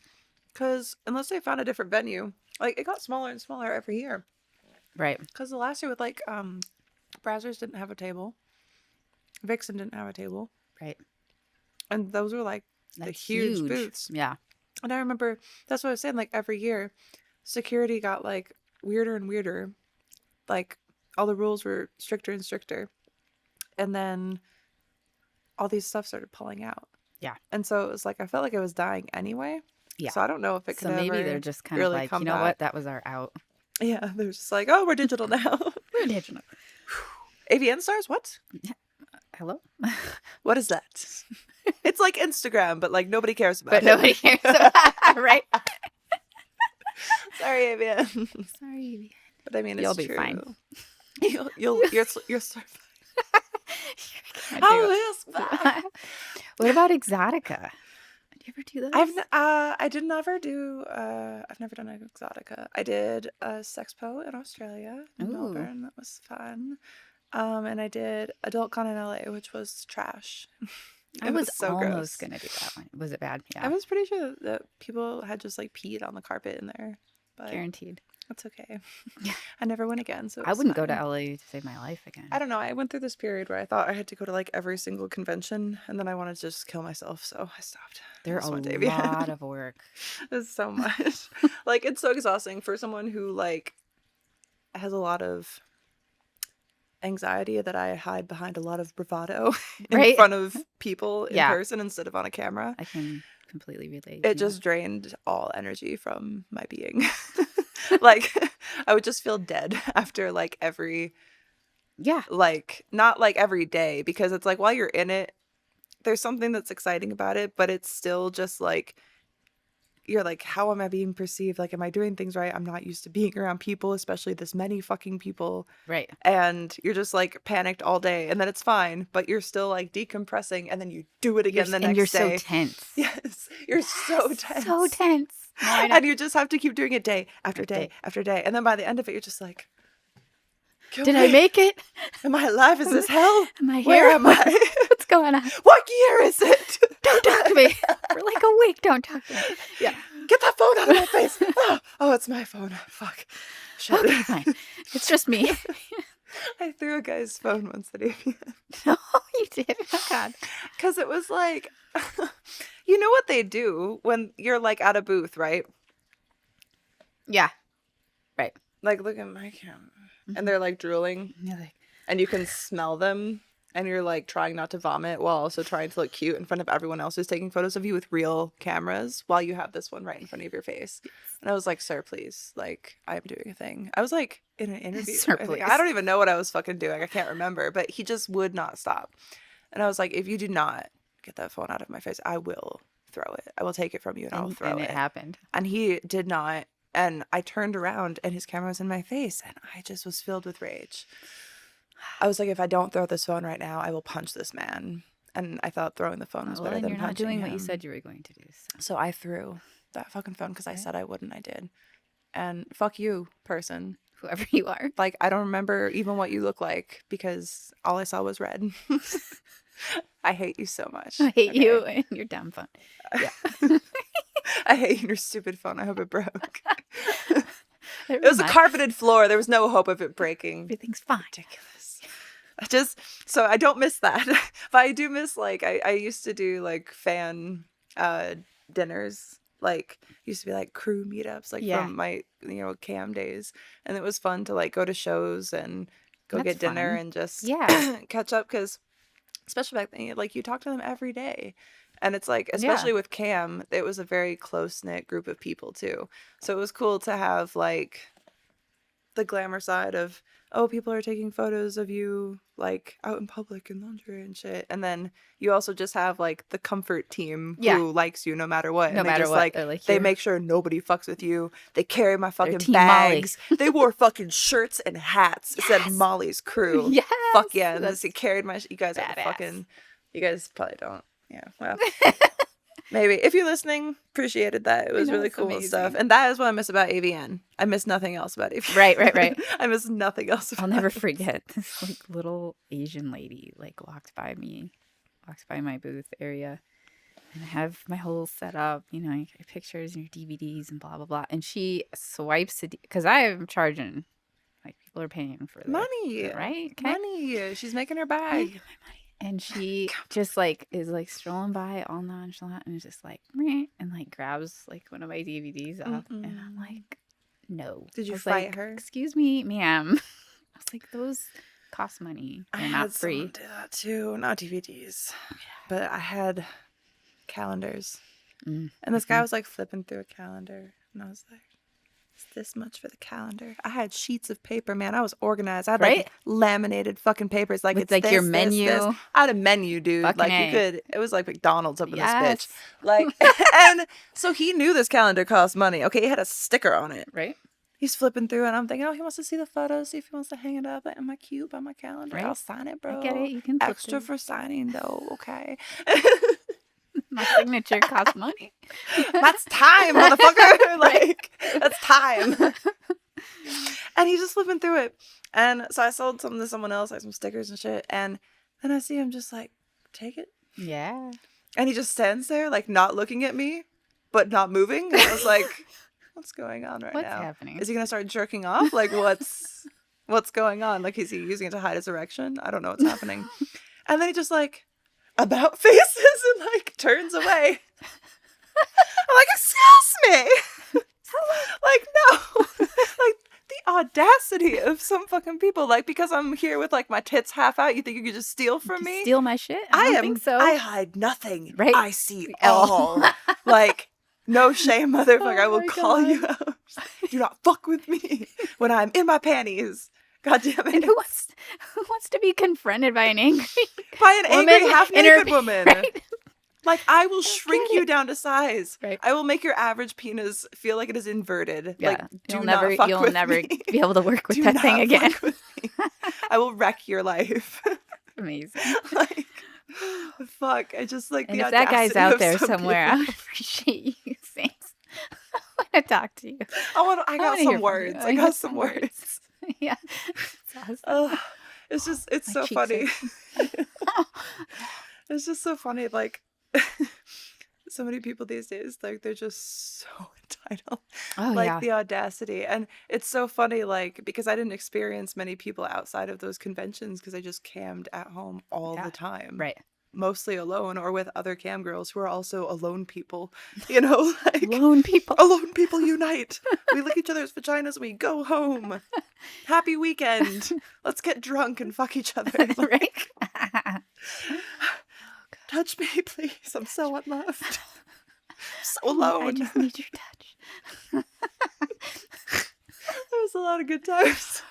Speaker 2: Because unless they found a different venue, like it got smaller and smaller every year.
Speaker 1: Right.
Speaker 2: Because the last year with like Brazzers didn't have a table. Vixen didn't have a table.
Speaker 1: Right.
Speaker 2: And those were like the huge booths.
Speaker 1: Yeah.
Speaker 2: And I remember, that's what I was saying, like every year, security got like weirder and weirder. Like all the rules were stricter and stricter. And then all these stuff started pulling out.
Speaker 1: Yeah.
Speaker 2: And so it was like, I felt like it was dying anyway. Yeah. So I don't know if it could ever
Speaker 1: maybe they're just kind of like, you know back. What? That was our out.
Speaker 2: Yeah. They're just like, oh, we're digital now.
Speaker 1: We're digital.
Speaker 2: AVN stars? What?
Speaker 1: Hello?
Speaker 2: What is that? It's like Instagram, but like nobody cares about it.
Speaker 1: But nobody cares about it, right?
Speaker 2: Sorry, AVN.
Speaker 1: Sorry, AVN.
Speaker 2: But I mean, it's
Speaker 1: You'll
Speaker 2: true.
Speaker 1: be fine.
Speaker 2: You're so fine.
Speaker 1: What about Exotica? Did you ever do those?
Speaker 2: I've never done an Exotica. I did a Sexpo in Australia, in Melbourne. That was fun. And I did AdultCon in LA, which was trash.
Speaker 1: I was so almost going to do that one. Was it bad? Yeah.
Speaker 2: I was pretty sure that people had just like peed on the carpet in there. But
Speaker 1: guaranteed.
Speaker 2: That's okay.
Speaker 1: Yeah.
Speaker 2: I never went again, so
Speaker 1: I wouldn't
Speaker 2: fine.
Speaker 1: go to LA to save my life again.
Speaker 2: I don't know. I went through this period where I thought I had to go to like every single convention, and then I wanted to just kill myself, so I stopped.
Speaker 1: They're a lot of work.
Speaker 2: It's so much. Like, it's so exhausting for someone who like has a lot of anxiety that I hide behind a lot of bravado in front of people in person instead of on a camera.
Speaker 1: I can completely relate.
Speaker 2: It just drained all energy from my being. Like, I would just feel dead after like every like not like every day, because it's like while you're in it there's something that's exciting about it, but it's still just like you're like, how am I being perceived? Like, am I doing things right? I'm not used to being around people, especially this many fucking people.
Speaker 1: Right.
Speaker 2: And you're just like panicked all day, and then it's fine, but you're still like decompressing, and then you do it again the next day.
Speaker 1: And you're so tense.
Speaker 2: Yes. You're so tense.
Speaker 1: So tense.
Speaker 2: And you just have to keep doing it day after day after day. And then by the end of it, you're just like,
Speaker 1: did I make it?
Speaker 2: Am I alive? Is this hell?
Speaker 1: Am I here?
Speaker 2: Where am I?
Speaker 1: What's going on?
Speaker 2: What year is it?
Speaker 1: Don't talk to me. For like a week, don't talk to me.
Speaker 2: Yeah. Get that phone out of my face. Oh, it's my phone. Fuck. Shit.
Speaker 1: Okay, fine. It's just me.
Speaker 2: I threw a guy's phone once at AVN.
Speaker 1: No, you did? Oh, God.
Speaker 2: Because it was like, you know what they do when you're like at a booth, right?
Speaker 1: Yeah. Right.
Speaker 2: Like, look at my camera. And they're like drooling.
Speaker 1: Like,
Speaker 2: and you can smell them. And you're like trying not to vomit while also trying to look cute in front of everyone else who's taking photos of you with real cameras while you have this one right in front of your face. And I was like, sir, please. Like, I'm doing a thing. I was like in an interview.
Speaker 1: Sir, please.
Speaker 2: I don't even know what I was fucking doing. I can't remember. But he just would not stop. And I was like, if you do not get that phone out of my face, I will throw it. I will take it from you and I'll throw it.
Speaker 1: And it happened.
Speaker 2: And he did not. And I turned around and his camera was in my face. And I just was filled with rage. I was like, if I don't throw this phone right now, I will punch this man. And I thought throwing the phone was better than punching him. You're not doing
Speaker 1: what you said you were going to do.
Speaker 2: So I threw that fucking phone because I said I would, and I did. And fuck you, person.
Speaker 1: Whoever you are.
Speaker 2: Like, I don't remember even what you look like because all I saw was red. I hate you so much.
Speaker 1: I hate you and your dumb phone. Yeah.
Speaker 2: I hate you and your stupid phone. I hope it broke. It was a carpeted floor. There was no hope of it breaking.
Speaker 1: Everything's fine.
Speaker 2: Ridiculous. So I don't miss that. But I do miss, like, I used to do, like, fan dinners. Like, used to be, like, crew meetups, like, from my, cam days. And it was fun to, like, go to shows and go get dinner and just catch up. Because, especially back then, like, you talk to them every day. And it's like, especially with Cam, it was a very close-knit group of people, too. So it was cool to have, like, the glamour side of, oh, people are taking photos of you, like, out in public in lingerie and shit. And then you also just have, like, the comfort team who likes you no matter what.
Speaker 1: No matter what. Like,
Speaker 2: they make sure nobody fucks with you. They carry my fucking bags. They wore fucking shirts and hats. It said Molly's crew.
Speaker 1: Yes.
Speaker 2: Fuck yeah. And they carried my... You guys are fucking... You guys probably don't. Yeah, well... Maybe. If you're listening, appreciated that. It was really cool and stuff. And that is what I miss about AVN. I miss nothing else about AVN.
Speaker 1: Right.
Speaker 2: I miss nothing else about
Speaker 1: I'll never forget this like little Asian lady like walked by my booth area. And I have my whole setup, pictures and your DVDs and blah, blah, blah. And she swipes it because I am charging. Like, people are paying for this.
Speaker 2: Money.
Speaker 1: Right? Okay.
Speaker 2: Money. She's making her bag.
Speaker 1: My money. And she just like is like strolling by all nonchalant and is just like meh, and like grabs like one of my DVDs off, and I'm like, no.
Speaker 2: Did you fight her?
Speaker 1: Excuse me, ma'am. I was like, those cost money. They're not free.
Speaker 2: Did that too. Not DVDs, but I had calendars, and this guy was like flipping through a calendar, and I was like, this much for the calendar. I had sheets of paper, man. I was organized. I had like laminated fucking papers, like,
Speaker 1: with
Speaker 2: it's
Speaker 1: like
Speaker 2: this,
Speaker 1: your menu.
Speaker 2: This. I had a menu, dude.
Speaker 1: Fucking
Speaker 2: like
Speaker 1: A.
Speaker 2: you could. It was like McDonald's up in this bitch. Like, and so he knew this calendar cost money. Okay, he had a sticker on it.
Speaker 1: Right.
Speaker 2: He's flipping through, and I'm thinking, oh, he wants to see the photos, see if he wants to hang it up in my cube on my calendar. Right. I'll sign it, bro.
Speaker 1: I get it. You can
Speaker 2: extra for signing though. Okay.
Speaker 1: My signature costs money.
Speaker 2: That's time, motherfucker. Like, that's time. And he's just flipping through it. And so I sold something to someone else, like some stickers and shit. And then I see him just like, take it.
Speaker 1: Yeah.
Speaker 2: And he just stands there, like, not looking at me, but not moving. And I was like, What's going on right
Speaker 1: What's
Speaker 2: now?
Speaker 1: happening?
Speaker 2: Is he gonna start jerking off? Like, what's going on? Like, is he using it to hide his erection? I don't know what's happening. And then he just like about faces and like turns away. I'm like, excuse me. Like, no. Like, the audacity of some fucking people. Like, because I'm here with like my tits half out, you think you could just steal from me?
Speaker 1: Steal my shit? I don't think so.
Speaker 2: I hide nothing.
Speaker 1: Right?
Speaker 2: I see all. Like, no shame, motherfucker. I will call you out. Do not fuck with me when I'm in my panties. God damn it.
Speaker 1: And who wants to be confronted by an angry
Speaker 2: angry half-naked woman?
Speaker 1: Right?
Speaker 2: Like, I will shrink you down to size.
Speaker 1: Right.
Speaker 2: I will make your average penis feel like it is inverted.
Speaker 1: Yeah.
Speaker 2: Like,
Speaker 1: you'll never be able to work with that thing again.
Speaker 2: I will wreck your life.
Speaker 1: Amazing.
Speaker 2: Like, fuck. I just like
Speaker 1: and
Speaker 2: the
Speaker 1: if that guy's out there somewhere,
Speaker 2: people.
Speaker 1: I would appreciate you saying. I want to talk to you.
Speaker 2: I got some words. I got some words.
Speaker 1: Yeah. It's awesome.
Speaker 2: It's so funny. It's just so funny. Like, so many people these days, like, they're just so entitled.
Speaker 1: Oh,
Speaker 2: like,
Speaker 1: yeah.
Speaker 2: the audacity. And it's so funny, like, because I didn't experience many people outside of those conventions because I just cammed at home all the time.
Speaker 1: Right.
Speaker 2: Mostly alone or with other cam girls who are also alone people. You know, like,
Speaker 1: alone people.
Speaker 2: Alone people unite. We lick each other's vaginas and we go home. Happy weekend. Let's get drunk and fuck each other. Like,
Speaker 1: Right.
Speaker 2: touch me, please. I'm so unloved. I'm so alone.
Speaker 1: I just need your touch.
Speaker 2: There was a lot of good times.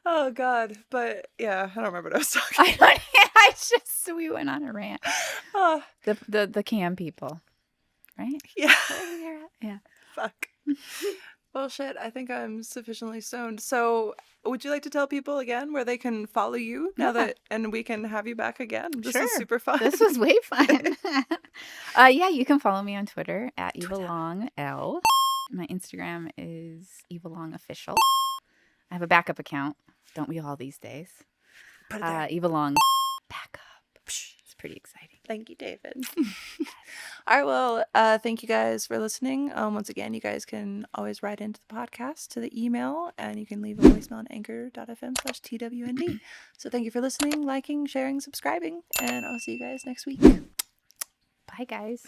Speaker 2: Oh God, but yeah, I don't remember what I was talking about.
Speaker 1: We went on a rant.
Speaker 2: Uh,
Speaker 1: The cam people, right?
Speaker 2: Yeah.
Speaker 1: Yeah.
Speaker 2: Fuck. Well, shit. I think I'm sufficiently stoned. So, would you like to tell people again where they can follow you and we can have you back again? This was super fun.
Speaker 1: This was way fun. Yeah, you can follow me on Twitter at EvaLongL. My Instagram is EvaLongOfficial. I have a backup account. Don't we all these days? EvaLong backup. It's pretty exciting.
Speaker 2: Thank you, David. All right, well, thank you guys for listening. Once again, you guys can always write into the podcast to the email, and you can leave a voicemail on anchor.fm/TWND. So thank you for listening, liking, sharing, subscribing, and I'll see you guys next week.
Speaker 1: Bye, guys.